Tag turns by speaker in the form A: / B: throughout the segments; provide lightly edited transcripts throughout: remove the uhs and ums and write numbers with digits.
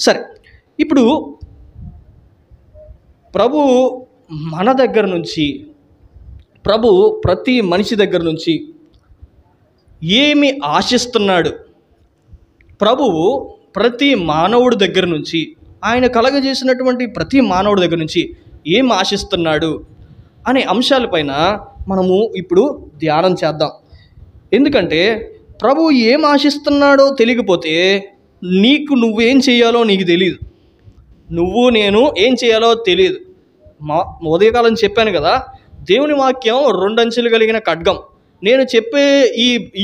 A: సరే, ఇప్పుడు ప్రభు మన దగ్గర నుంచి, ప్రభు ప్రతి మనిషి దగ్గర నుంచి ఏమి ఆశిస్తున్నాడు? ప్రభువు ప్రతి మానవుడి దగ్గర నుంచి, ఆయన కలగజేసినటువంటి ప్రతి మానవుడి దగ్గర నుంచి ఏం ఆశిస్తున్నాడు అనే అంశాలపైన మనము ఇప్పుడు ధ్యానం చేద్దాం. ఎందుకంటే ప్రభువు ఏం ఆశిస్తున్నాడో తెలియకపోతే నువ్వేం చేయాలో నీకు తెలియదు, నేను ఏం చేయాలో తెలియదు. ఉదయకాలం చెప్పాను కదా, దేవుని వాక్యం 2 అంచెలు కలిగిన ఖడ్గం. నేను చెప్పే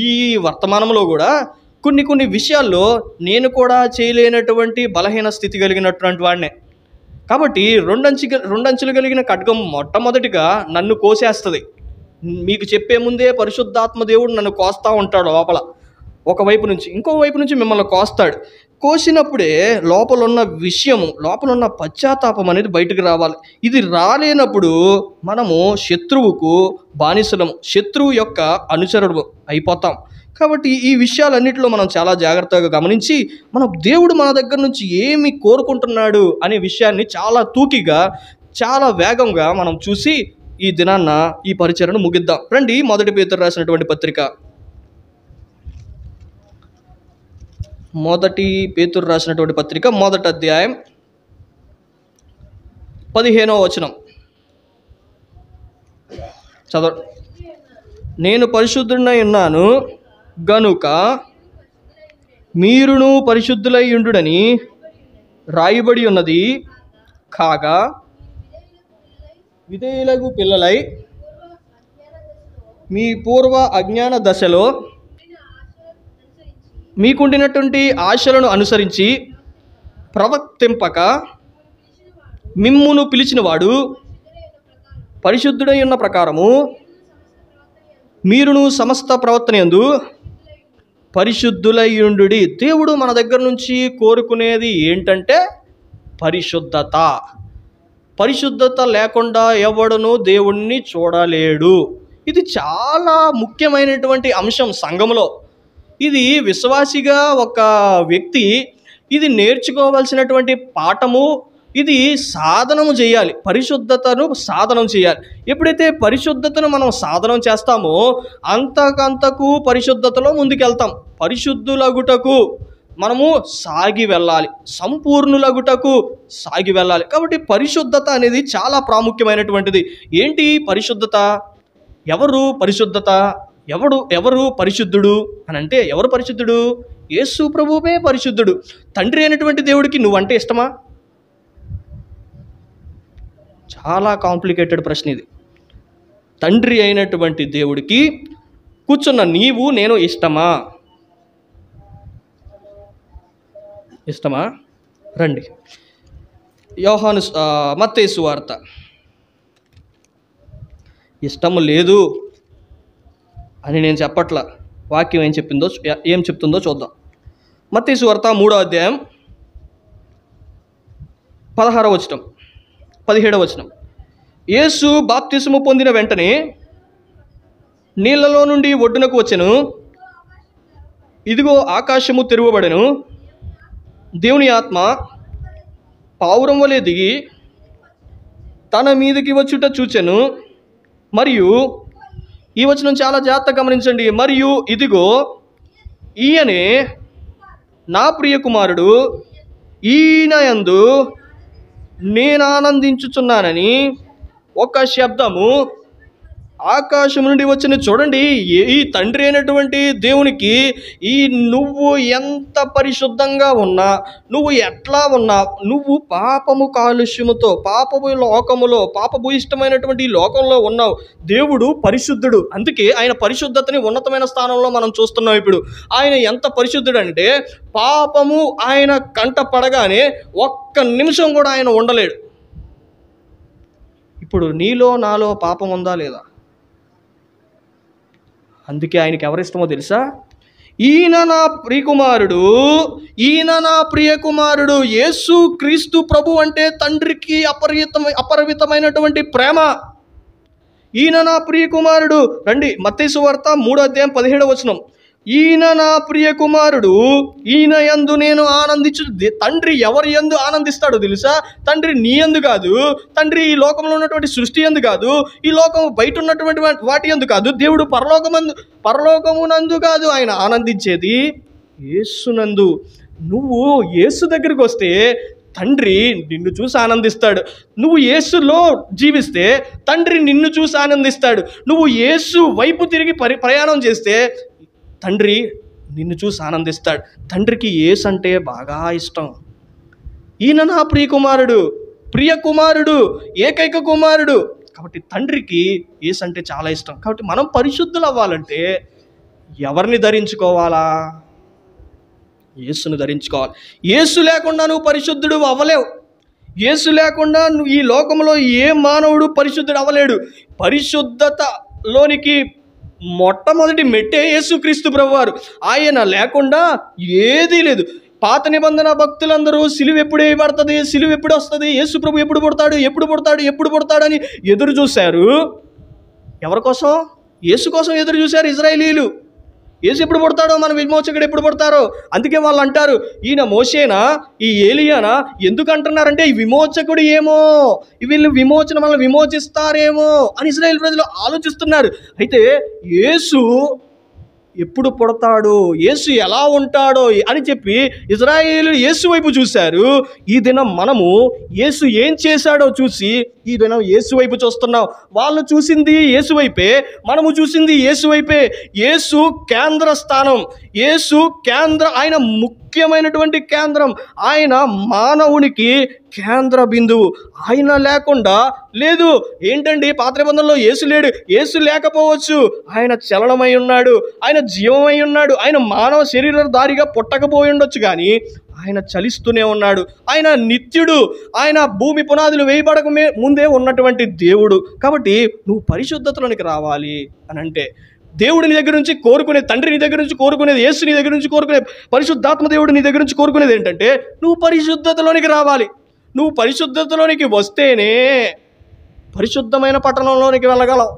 A: ఈ వర్తమానంలో కూడా కొన్ని విషయాల్లో నేను కూడా చేయలేనటువంటి బలహీన స్థితి కలిగినటువంటి వాడినే. కాబట్టి 2 అంచెలు కలిగిన ఖడ్గం మొట్టమొదటిగా నన్ను కోసేస్తుంది. మీకు చెప్పే ముందే పరిశుద్ధాత్మ దేవుడు నన్ను కోస్తూ ఉంటాడు లోపల, ఒకవైపు నుంచి ఇంకో వైపు నుంచి మిమ్మల్ని కోస్తాడు. కోసినప్పుడే లోపలున్న విషయము, లోపలున్న పశ్చాత్తాపం అనేది బయటకు రావాలి. ఇది రాలేనప్పుడు మనము శత్రువుకు బానిసలము, శత్రువు యొక్క అనుచరుడు అయిపోతాం. కాబట్టి ఈ విషయాలన్నింటిలో మనం చాలా జాగ్రత్తగా గమనించి దేవుడు మన దగ్గర నుంచి ఏమి కోరుకుంటున్నాడు అనే విషయాన్ని చాలా తూకిగా, చాలా వేగంగా మనం చూసి ఈ దినాన్న ఈ పరిచర్యను ముగిద్దాం. రండి, 1 పేతురు రాసినటువంటి పత్రిక, 1 పేతురు రాసినటువంటి పత్రిక 1వ అధ్యాయం 15వ వచనం చదవ. నేను పరిశుద్ధుడై ఉన్నాను గనుక మీరును పరిశుద్ధులై ఉండుడని రాయబడి ఉన్నది. కాగా విధేయులకు పిల్లలై మీ పూర్వ అజ్ఞాన దశలో మీకుండినటువంటి ఆశలను అనుసరించి ప్రవర్తింపక మిమ్మును పిలిచినవాడు పరిశుద్ధుడై ఉన్న ప్రకారము మీరును సమస్త ప్రవర్తనయందు పరిశుద్ధులై ఉండుడి. దేవుడు మన దగ్గర నుంచి కోరుకునేది ఏంటంటే పరిశుద్ధత. పరిశుద్ధత లేకుండా ఎవడును దేవుణ్ణి చూడలేడు. ఇది చాలా ముఖ్యమైనటువంటి అంశం సంఘంలో. ఇది విశ్వాసిగా ఒక వ్యక్తి ఇది నేర్చుకోవాల్సినటువంటి పాఠము. ఇది సాధనము చేయాలి, పరిశుద్ధతను సాధనం చేయాలి. ఎప్పుడైతే పరిశుద్ధతను మనం సాధనం చేస్తామో అంతకంతకు పరిశుద్ధతలో ముందుకెళ్తాం. పరిశుద్ధులగుటకు మనము సాగి వెళ్ళాలి, సంపూర్ణులగుటకు సాగి వెళ్ళాలి. కాబట్టి పరిశుద్ధత అనేది చాలా ప్రాముఖ్యమైనటువంటిది. ఏంటి పరిశుద్ధత? ఎవరు పరిశుద్ధత? ఎవరు పరిశుద్ధుడు అని అంటే, ఎవరు పరిశుద్ధుడు? యేసు ప్రభువే పరిశుద్ధుడు. తండ్రి అయినటువంటి దేవుడికి నువ్వంటే ఇష్టమా? చాలా కాంప్లికేటెడ్ ప్రశ్న ఇది. తండ్రి అయినటువంటి దేవుడికి కూర్చున్న నీవు నేను ఇష్టమా? రండి, మత్తయి సువార్త. ఇష్టము లేదు అని నేను చెప్పట్లా, వాక్యం ఏం చెప్తుందో చూద్దాం. మత్తయి సువార్త 3వ అధ్యాయం 16వ వచనం 17వ వచనం. యేసు బాప్తిసము పొందిన వెంటనే నీళ్లలో నుండి ఒడ్డునకు వచ్చెను. ఇదిగో ఆకాశము తెరువబడెను. దేవుని ఆత్మ పావురం వలె దిగి తన మీదకి వచ్చుట చూచెను. మరియు ఈ వచనం చాలా జాగ్రత్తగా గమనించండి. మరియు ఇదిగో ఈయనే నా ప్రియ కుమారుడు, ఈయన యందు నేను ఆనందించుచున్నానని ఒక శబ్దము ఆకాశం నుండి వచ్చిన. చూడండి, ఈ తండ్రి అయినటువంటి దేవునికి నువ్వు ఎంత పరిశుద్ధంగా ఉన్నా, నువ్వు ఎట్లా ఉన్నా, నువ్వు పాపము కాలుష్యముతో, పాపము లోకములో, పాపభూయిష్టమైనటువంటి ఈ లోకంలో ఉన్నావు. దేవుడు పరిశుద్ధుడు. అందుకే ఆయన పరిశుద్ధతని ఉన్నతమైన స్థానంలో మనం చూస్తున్నాం. ఇప్పుడు ఆయన ఎంత పరిశుద్ధుడు అంటే పాపము ఆయన కంట పడగానే ఒక్క నిమిషం కూడా ఆయన ఉండలేడు. ఇప్పుడు నీలో నాలో పాపం ఉందా లేదా? అందుకే ఆయనకి ఎవరిష్టమో తెలుసా? ఈయన నా ప్రియ కుమారుడు. యేసు క్రీస్తు ప్రభు అంటే తండ్రికి అపరిమితమైనటువంటి ప్రేమ. ఈయన నా ప్రియ కుమారుడు. రండి, మత్తయి సువార్త 3వ అధ్యాయం 17వ వచనం. ఈయన నా ప్రియ కుమారుడు, ఈయన యందు నేను ఆనందించు. తండ్రి ఎవరి యందు ఆనందిస్తాడో తెలుసా? తండ్రి నీ యందు కాదు, తండ్రి ఈ లోకంలో ఉన్నటువంటి సృష్టి యందు కాదు, ఈ లోకం బయట ఉన్నటువంటి వాటి యందు కాదు, దేవుడు పరలోకమునందు కాదు ఆయన ఆనందించేది యేసునందు. నువ్వు యేసు దగ్గరికి వస్తే తండ్రి నిన్ను చూసి ఆనందిస్తాడు. నువ్వు యేసులో జీవిస్తే తండ్రి నిన్ను చూసి ఆనందిస్తాడు. నువ్వు యేసు వైపు తిరిగి ప్రయాణం చేస్తే తండ్రి నిన్ను చూసి ఆనందిస్తాడు. తండ్రికి యేసు అంటే బాగా ఇష్టం. ఈయన నా ప్రియ కుమారుడు, ఏకైక కుమారుడు. కాబట్టి తండ్రికి యేసు అంటే చాలా ఇష్టం. కాబట్టి మనం పరిశుద్ధులు అవ్వాలంటే ఎవరిని ధరించుకోవాలా? యేసును ధరించుకోవాలి. యేసు లేకుండా నువ్వు పరిశుద్ధుడు అవ్వలేవు. యేసు లేకుండా నువ్వు ఈ లోకంలో ఏ మానవుడు పరిశుద్ధుడు అవ్వలేడు. పరిశుద్ధతలోనికి మొట్టమొదటి మెట్టే యేసుక్రీస్తు ప్రభువారు. ఆయన లేకుండా ఏదీ లేదు. పాత నిబంధన భక్తులందరూ సిలువ ఎప్పుడు వేయబడుతుంది, సిలువ ఎప్పుడు వస్తుంది, యేసు ప్రభు ఎప్పుడు పుడతాడని ఎదురు చూశారు. ఎవరి కోసం? యేసు కోసం ఎదురు చూశారు ఇశ్రాయేలీయులు. యేసు ఎప్పుడు పుడతాడో, మన విమోచకుడు ఎప్పుడు పుడతారో. అందుకే వాళ్ళు అంటారు, ఈయన మోషేనా, ఈ ఏలియానా? ఎందుకు అంటున్నారంటే ఈ విమోచకుడు ఏమో, వీళ్ళు విమోచన వల్ల విమోచిస్తారేమో అని ఇశ్రాయేలు ప్రజలు ఆలోచిస్తున్నారు. అయితే యేసు ఎప్పుడు పుడతాడు, యేసు ఎలా ఉంటాడో అని చెప్పి ఇశ్రాయేలు యేసు వైపు చూశారు. ఈ దినం మనము యేసు ఏం చేశాడో చూసి ఈ దినం యేసు వైపు చూస్తున్నాం. వాళ్ళు చూసింది యేసు వైపే, మనము చూసింది యేసు వైపే. యేసు కేంద్ర స్థానం, యేసు ఆయన ముఖ్యమైనటువంటి కేంద్రం. ఆయన మానవునికి కేంద్ర బిందువు. ఆయన లేకుండా లేదు. ఏంటండి, పాత నిబంధనలో యేసు లేడు, యేసు లేకపోవచ్చు. ఆయన చలనమై ఉన్నాడు, ఆయన జీవమై ఉన్నాడు. ఆయన మానవ శరీరధారిగా పుట్టకపోయి ఉండొచ్చు, కానీ ఆయన చలిస్తూనే ఉన్నాడు. ఆయన నిత్యుడు, ఆయన భూమి పునాదులు వేయబడక ముందే ఉన్నటువంటి దేవుడు. కాబట్టి నువ్వు పరిశుద్ధతలోనికి రావాలి అని అంటే, దేవుడు నీ దగ్గర నుంచి కోరుకునే, తండ్రి నీ దగ్గర నుంచి కోరుకునేది, యేసు నీ దగ్గర నుంచి కోరుకునే, పరిశుద్ధాత్మ దేవుడు నీ దగ్గర నుంచి కోరుకునేది ఏంటంటే నువ్వు పరిశుద్ధతలోనికి రావాలి. నువ్వు పరిశుద్ధతలోనికి వస్తేనే పరిశుద్ధమైన పట్టణంలోనికి వెళ్ళగలం,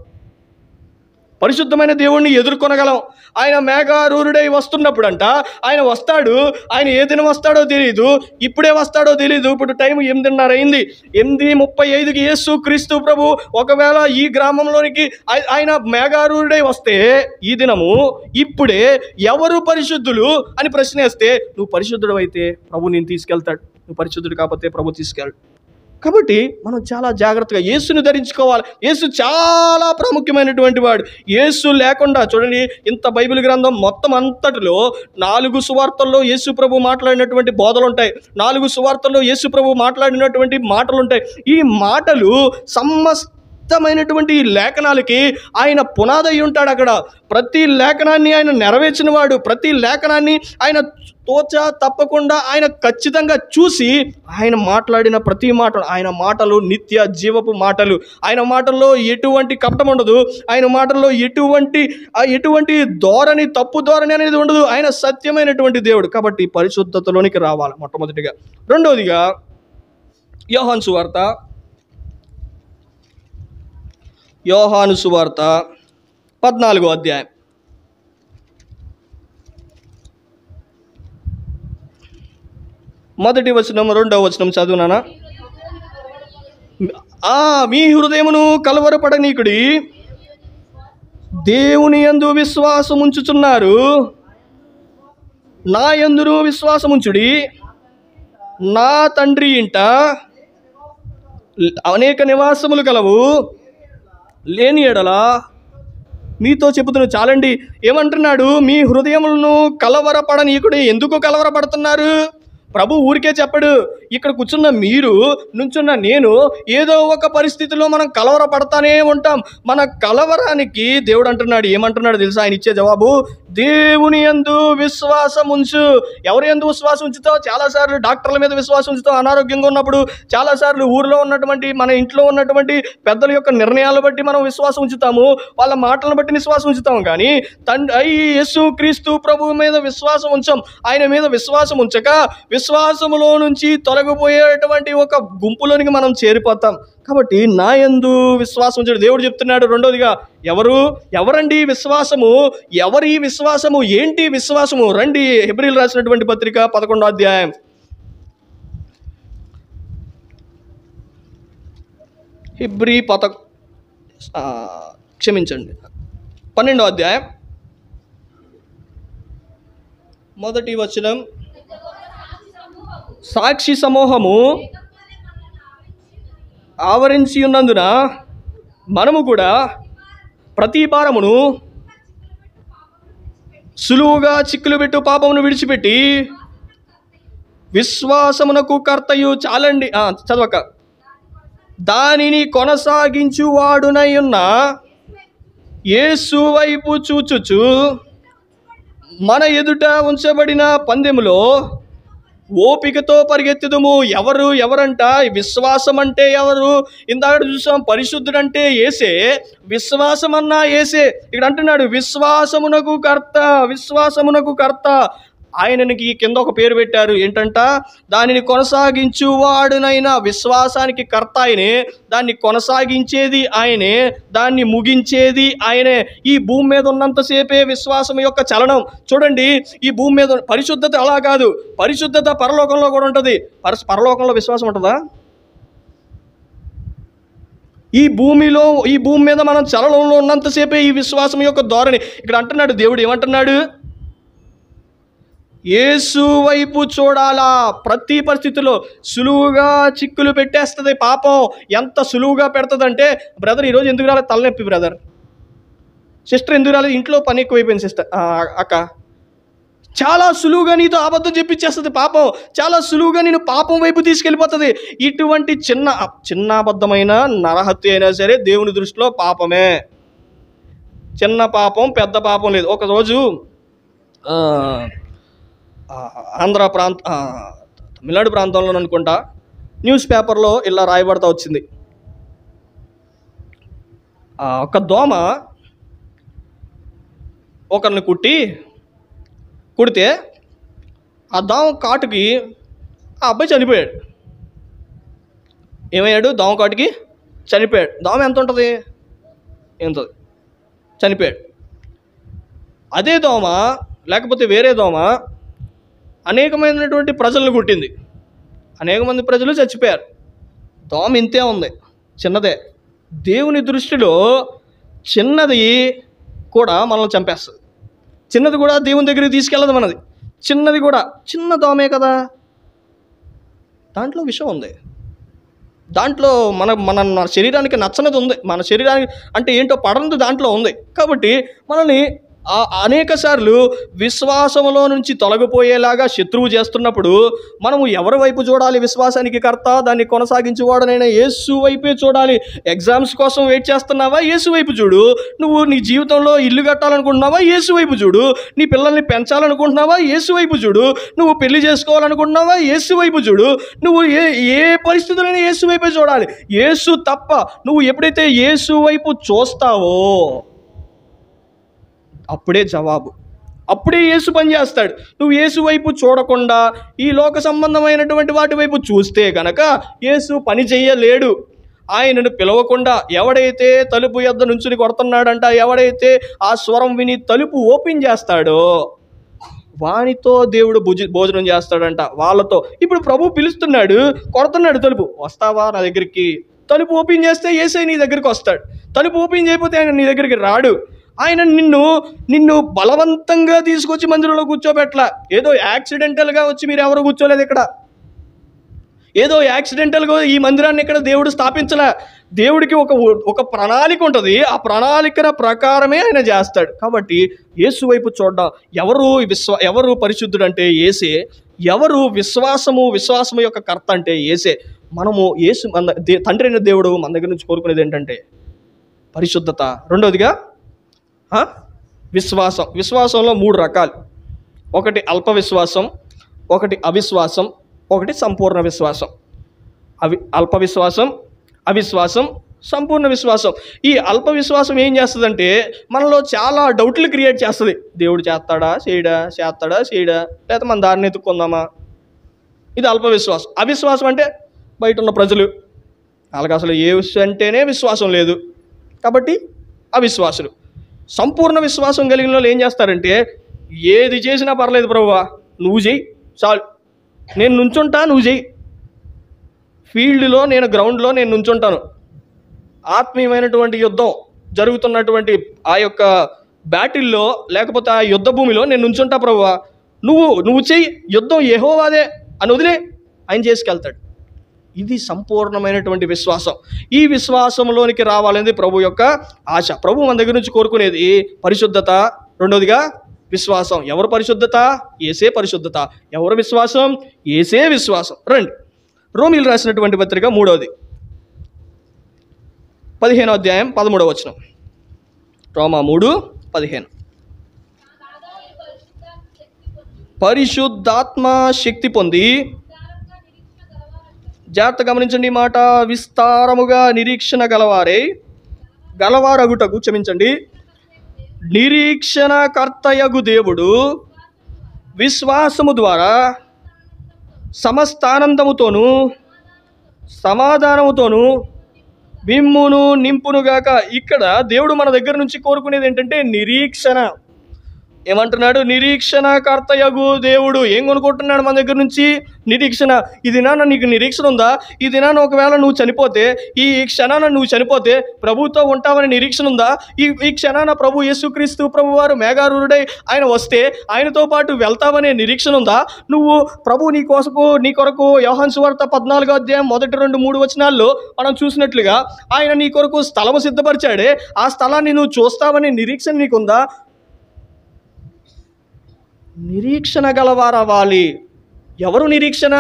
A: పరిశుద్ధమైన దేవుణ్ణి ఎదుర్కొనగలం. ఆయన మేఘారూఢుడై వస్తున్నప్పుడంట, ఆయన వస్తాడు. ఆయన ఏ దినం వస్తాడో తెలియదు, ఇప్పుడే వస్తాడో తెలియదు. ఇప్పుడు టైం 8:30 అయింది. 8:35కి యేసు క్రీస్తు ప్రభు ఒకవేళ ఈ గ్రామంలోనికి ఆయన మేఘారూఢుడై వస్తే ఈ దినము ఇప్పుడే ఎవరు పరిశుద్ధులు అని ప్రశ్నేస్తే, నువ్వు పరిశుద్ధుడు అయితే ప్రభు నేను తీసుకెళ్తాడు, నువ్వు పరిశుద్ధుడు కాకపోతే ప్రభు తీసుకెళ్ళాడు. కాబట్టి మనం చాలా జాగ్రత్తగా యేసుని ధరించుకోవాలి. యేసు చాలా ప్రాముఖ్యమైనటువంటి వాడు. యేసు లేకుండా చూడండి, ఇంత బైబిల్ గ్రంథం మొత్తం అంతటిలో 4 సువార్తల్లో యేసు ప్రభు మాట్లాడినటువంటి బోధలు ఉంటాయి. 4 సువార్తల్లో యేసు ప్రభు మాట్లాడినటువంటి మాటలు ఉంటాయి. ఈ మాటలు సమస్తమైనటువంటి లేఖనాలకి ఆయన పునాదై ఉంటాడు. అక్కడ ప్రతి లేఖనాన్ని ఆయన నెరవేర్చిన వాడు. ప్రతి లేఖనాన్ని ఆయన తోచా తప్పకుండా ఆయన ఖచ్చితంగా చూసి ఆయన మాట్లాడిన ప్రతి మాట, ఆయన మాటలు నిత్య జీవపు మాటలు. ఆయన మాటల్లో ఎటువంటి కపటం ఉండదు. ఆయన మాటల్లో ఎటువంటి ధోరణి, తప్పు ధోరణి అనేది ఉండదు. ఆయన సత్యమైనటువంటి దేవుడు. కాబట్టి పరిశుద్ధతలోనికి రావాలి మొట్టమొదటిగా. రెండవదిగా యోహాను సువార్త 14వ అధ్యాయం. మొదటి వచనం, 2వ వచనం చదువునానా? మీ హృదయమును కలవరపడనీకుడి, దేవుని యందు విశ్వాసముంచుచున్నారు, నా యందును విశ్వాసముంచుడి. నా తండ్రి ఇంట అనేక నివాసములు కలవు, లేని ఎడల మీతో చెబుతున్నా. చాలండి. ఏమంటున్నాడు? మీ హృదయములను కలవరపడనీకుడి. ఎందుకు కలవరపడుతున్నారు? ప్రభు ఊరికే చెప్పడు. ఇక్కడ కూర్చున్న మీరు, నుంచున్న నేను ఏదో ఒక పరిస్థితిలో మనం కలవరపడతానే ఉంటాం. మన కలవరానికి దేవుడు అంటున్నాడు, ఏమంటున్నాడు తెలుసా? ఆయన ఇచ్చే జవాబు, దేవుని యందు విశ్వాసం ఉంచు. ఎవరి యందు విశ్వాసం ఉంచుతావు? చాలాసార్లు డాక్టర్ల మీద విశ్వాసం ఉంచుతాం అనారోగ్యంగా ఉన్నప్పుడు. చాలాసార్లు ఊరిలో ఉన్నటువంటి, మన ఇంట్లో ఉన్నటువంటి పెద్దల యొక్క నిర్ణయాలను బట్టి మనం విశ్వాసం ఉంచుతాము, వాళ్ళ మాటలను బట్టి విశ్వాసం ఉంచుతాము. కానీ యేసు క్రీస్తు ప్రభు మీద విశ్వాసం ఉంచాం. ఆయన మీద విశ్వాసం ఉంచక విశ్వాసములో నుంచి తొలగిపోయేటువంటి ఒక గుంపులోనికి మనం చేరిపోతాం. కాబట్టి నా యందు విశ్వాసం ఉంచండి. దేవుడు చెప్తున్నాడు రెండోదిగా, ఎవరండి విశ్వాసము? ఎవరి విశ్వాసము? ఏంటి విశ్వాసము? రండి, హెబ్రీయులు రాసినటువంటి పత్రిక 11వ అధ్యాయం. హెబ్రీ 12వ అధ్యాయం మొదటి వచనం. సాక్షి సమూహము ఆవరించి ఉన్నందున మనము కూడా ప్రతి భారమును సులువుగా చిక్కులు పెట్టు పాపమును విడిచిపెట్టి విశ్వాసమునకు కర్తయు చాలండి చదవక దానిని కొనసాగించువాడునై ఉన్న యేసు వైపు చూచుచు మన ఎదుట ఉంచబడిన పందెములో ఓపికతో పరిగెత్తుదుము. ఎవరంట? విశ్వాసం అంటే ఎవరు? ఇందాక చూసాం, పరిశుద్ధుడంటే యేసే, విశ్వాసం అన్నా యేసే. ఇక్కడ అంటున్నాడు విశ్వాసమునకు కర్త. ఆయనకి కింద ఒక పేరు పెట్టారు, ఏంటంట? దానిని కొనసాగించువాడునైనా. విశ్వాసానికి కర్త ఆయనే, దాన్ని కొనసాగించేది ఆయనే, దాన్ని ముగించేది ఆయనే. ఈ భూమి మీద ఉన్నంతసేపే విశ్వాసం యొక్క చలనం. చూడండి, ఈ భూమి మీద పరిశుద్ధత అలా కాదు, పరిశుద్ధత పరలోకంలో కూడా ఉంటుంది. పరలోకంలో విశ్వాసం ఉంటుందా? ఈ భూమి మీద మనం చలనంలో ఉన్నంతసేపే ఈ విశ్వాసం యొక్క ధోరణి. ఇక్కడ అంటున్నాడు దేవుడు, ఏమంటున్నాడు? యేసు వైపు చూడాలా. ప్రతి పరిస్థితిలో సులువుగా చిక్కులు పెట్టేస్తుంది పాపం. ఎంత సులువుగా పెడుతుందంటే, బ్రదర్ ఈరోజు ఎందుకు రాలేదు? తలనొప్పి బ్రదర్. సిస్టర్ ఎందుకు రాలేదు? ఇంట్లో పని ఎక్కువైపోయింది సిస్టర్. అక్క చాలా సులువుగా నీతో అబద్ధం చెప్పించేస్తుంది పాపం. చాలా సులువుగా నేను పాపం వైపు తీసుకెళ్ళిపోతుంది. ఇటువంటి చిన్న అబద్ధమైన నరహత్య అయినా సరే దేవుని దృష్టిలో పాపమే. చిన్న పాపం పెద్ద పాపం లేదు. ఒకరోజు తమిళనాడు ప్రాంతంలో అనుకుంటా న్యూస్ పేపర్లో ఇలా రాయబడతా వచ్చింది. ఒక దోమ ఒకరిని కుడితే ఆ దోమ కాటుకి ఆ అబ్బాయి చనిపోయాడు. ఏమయ్యాడు? దోమ కాటుకి చనిపోయాడు. దోమ ఎంత ఉంటుంది? చనిపోయాడు. అదే దోమ లేకపోతే వేరే దోమ అనేకమైనటువంటి ప్రజలను కుట్టింది. అనేక మంది ప్రజలు చచ్చిపోయారు. దోమ ఇంతే ఉంది, చిన్నదే. దేవుని దృష్టిలో చిన్నది కూడా మనల్ని చంపేస్తుంది. చిన్నది కూడా దేవుని దగ్గరికి తీసుకెళ్ళదు మనది. చిన్నది కూడా చిన్న దోమే కదా, దాంట్లో విషం ఉంది. దాంట్లో మన శరీరానికి నచ్చనిది ఉంది. మన శరీరానికి అంటే ఏంటో పడనిది దాంట్లో ఉంది. కాబట్టి మనల్ని అనేక సార్లు విశ్వాసంలో నుంచి తొలగిపోయేలాగా శత్రువు చేస్తున్నప్పుడు మనము ఎవరి వైపు చూడాలి? విశ్వాసానికి కర్త, దాన్ని కొనసాగించేవాడనైనా యేసు వైపే చూడాలి. ఎగ్జామ్స్ కోసం వెయిట్ చేస్తున్నావా? యేసు వైపు చూడు. నువ్వు నీ జీవితంలో ఇల్లు కట్టాలనుకుంటున్నావా? యేసు వైపు చూడు. నీ పిల్లల్ని పెంచాలనుకుంటున్నావా? యేసు వైపు చూడు. నువ్వు పెళ్లి చేసుకోవాలనుకుంటున్నావా? యేసు వైపు చూడు. నువ్వు ఏ పరిస్థితులైనా యేసు వైపే చూడాలి. యేసు తప్ప నువ్వు ఎప్పుడైతే యేసు వైపు చూస్తావో అప్పుడే జవాబు, అప్పుడే యేసు పని చేస్తాడు. నువ్వు యేసు వైపు చూడకుండా ఈ లోక సంబంధమైనటువంటి వాటి వైపు చూస్తే కనుక యేసు పని చెయ్యలేడు. ఆయనను పిలవకుండా ఎవడైతే తలుపు యొద్ద నుంచుని కొడుతున్నాడంట, ఎవడైతే ఆ స్వరం విని తలుపు ఓపెన్ చేస్తాడో వానితో దేవుడు భోజనం చేస్తాడంట, వాళ్ళతో. ఇప్పుడు ప్రభు పిలుస్తున్నాడు, కొడుతున్నాడు తలుపు, వస్తావా నా దగ్గరికి? తలుపు ఓపెన్ చేస్తే యేసే నీ దగ్గరికి వస్తాడు. తలుపు ఓపెన్ చేయకపోతే ఆయన నీ దగ్గరికి రాడు. ఆయన నిన్ను బలవంతంగా తీసుకొచ్చి మందిరంలో కూర్చోబెట్టలా. ఏదో యాక్సిడెంటల్గా వచ్చి మీరు ఎవరు కూర్చోలేదు ఇక్కడ. ఏదో యాక్సిడెంటల్గా ఈ మందిరాన్ని ఇక్కడ దేవుడు స్థాపించలే. దేవుడికి ఒక ప్రణాళిక ఉంటుంది. ఆ ప్రణాళిక ప్రకారమే ఆయన చేస్తాడు. కాబట్టి యేసు వైపు చూడడం. ఎవరు పరిశుద్ధుడు అంటే యేసే. ఎవరు విశ్వాసము యొక్క కర్త అంటే యేసే. మనము యేసు తండ్రి అయిన దేవుడు మన దగ్గర నుంచి కోరుకునేది ఏంటంటే పరిశుద్ధత. రెండోదిగా విశ్వాసంలో 3 రకాలు. ఒకటి అల్ప విశ్వాసం, ఒకటి అవిశ్వాసం, ఒకటి సంపూర్ణ విశ్వాసం. అల్ప విశ్వాసం, అవిశ్వాసం, సంపూర్ణ విశ్వాసం. ఈ అల్ప విశ్వాసం ఏం చేస్తుందంటే మనలో చాలా డౌట్లు క్రియేట్ చేస్తుంది. దేవుడు చేస్తాడా చేయడా, లేకపోతే మన దారిని ఎత్తుక్కుందామా, ఇది అల్ప విశ్వాసం. అవిశ్వాసం అంటే బయట ఉన్న ప్రజలు, వాళ్ళకి అసలు యేసు అంటేనే విశ్వాసం లేదు కాబట్టి అవిశ్వాసులు. సంపూర్ణ విశ్వాసం కలిగిన వాళ్ళు ఏం చేస్తారంటే, ఏది చేసినా పర్లేదు ప్రభువా, నువ్వు చెయ్యి చాలు, నేను నుంచుంటా, నువ్వు చెయ్యి. ఫీల్డ్లో నేను, గ్రౌండ్లో నేను నుంచుంటాను, ఆత్మీయమైనటువంటి యుద్ధం జరుగుతున్నటువంటి ఆ యొక్క బ్యాటిల్లో లేకపోతే ఆ యుద్ధ భూమిలో నేను నుంచుంటా ప్రభువా, నువ్వు చెయ్యి, యుద్ధం యెహోవాదే అని వదిలే, ఆయన చేసుకెళ్తాడు. ఇది సంపూర్ణమైనటువంటి విశ్వాసం. ఈ విశ్వాసంలోనికి రావాలనేది ప్రభు యొక్క ఆశ. ప్రభు మన దగ్గర నుంచి కోరుకునేది పరిశుద్ధత, రెండోదిగా విశ్వాసం. ఎవరు పరిశుద్ధత? యేసే పరిశుద్ధత. ఎవరు విశ్వాసం? యేసే విశ్వాసం. రండి, రోమీలు రాసినటువంటి పత్రిక 3వ 15వ అధ్యాయం 13వ వచనం. రోమా 3:15. పరిశుద్ధాత్మ శక్తి పొంది, జాగ్రత్త గమనించండి ఈ మాట, విస్తారముగా నిరీక్షణ గలవారగుటకు క్షమించండి, నిరీక్షణకర్తయగు దేవుడు విశ్వాసము ద్వారా సమస్తానందముతోనూ సమాధానముతోనూ మిమ్మును నింపునుగాక. ఇక్కడ దేవుడు మన దగ్గర నుంచి కోరుకునేది ఏంటంటే నిరీక్షణ. ఏమంటున్నాడు? నిరీక్షణకర్తయగు దేవుడు. ఏం కొనుక్కుంటున్నాడు మన దగ్గర నుంచి? నిరీక్షణ. ఈ దినాన నీకు నిరీక్షణ ఉందా? ఈ దినాన ఒకవేళ నువ్వు చనిపోతే, ఈ క్షణాన నువ్వు చనిపోతే ప్రభుతో ఉంటావని నిరీక్షణ ఉందా? ఈ క్షణాన ప్రభు యేసుక్రీస్తు ప్రభు వారు మేఘారూఢుడై ఆయన వస్తే ఆయనతో పాటు వెళ్తావనే నిరీక్షణ ఉందా? నువ్వు ప్రభు నీ కొరకు యోహాను సువార్త 14వ అధ్యాయం 1-2-3 వచనాల్లో మనం చూసినట్లుగా ఆయన నీ కొరకు స్థలము సిద్ధపరిచాడే, ఆ స్థలాన్ని నువ్వు చూస్తావనే నిరీక్షణ నీకుందా? నిరీక్షణ గలవారవ్వాలి. ఎవరు నిరీక్షణ?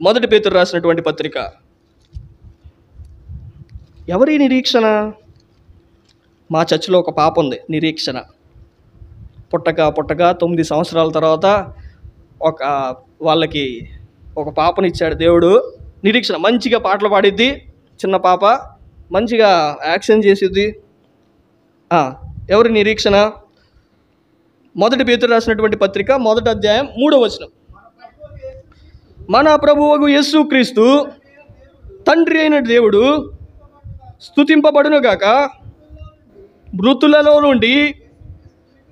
A: 1 పేతురు రాసినటువంటి పత్రిక. ఎవరి నిరీక్షణ? మా చర్చిలో ఒక పాప ఉంది, నిరీక్షణ. పుట్టగా 9 సంవత్సరాల తర్వాత వాళ్ళకి ఒక పాపనిచ్చాడు దేవుడు. నిరీక్షణ. మంచిగా పాటలు పాడిద్ది, చిన్న పాప, మంచిగా యాక్షన్ చేసిద్ది. ఎవరి నిరీక్షణ? 1 పేతురు రాసినటువంటి పత్రిక 1వ అధ్యాయం 3వ వచనం. మన ప్రభువగు యేసుక్రీస్తు తండ్రి అయిన దేవుడు స్తుతింపబడునుగాక. మృతులలో నుండి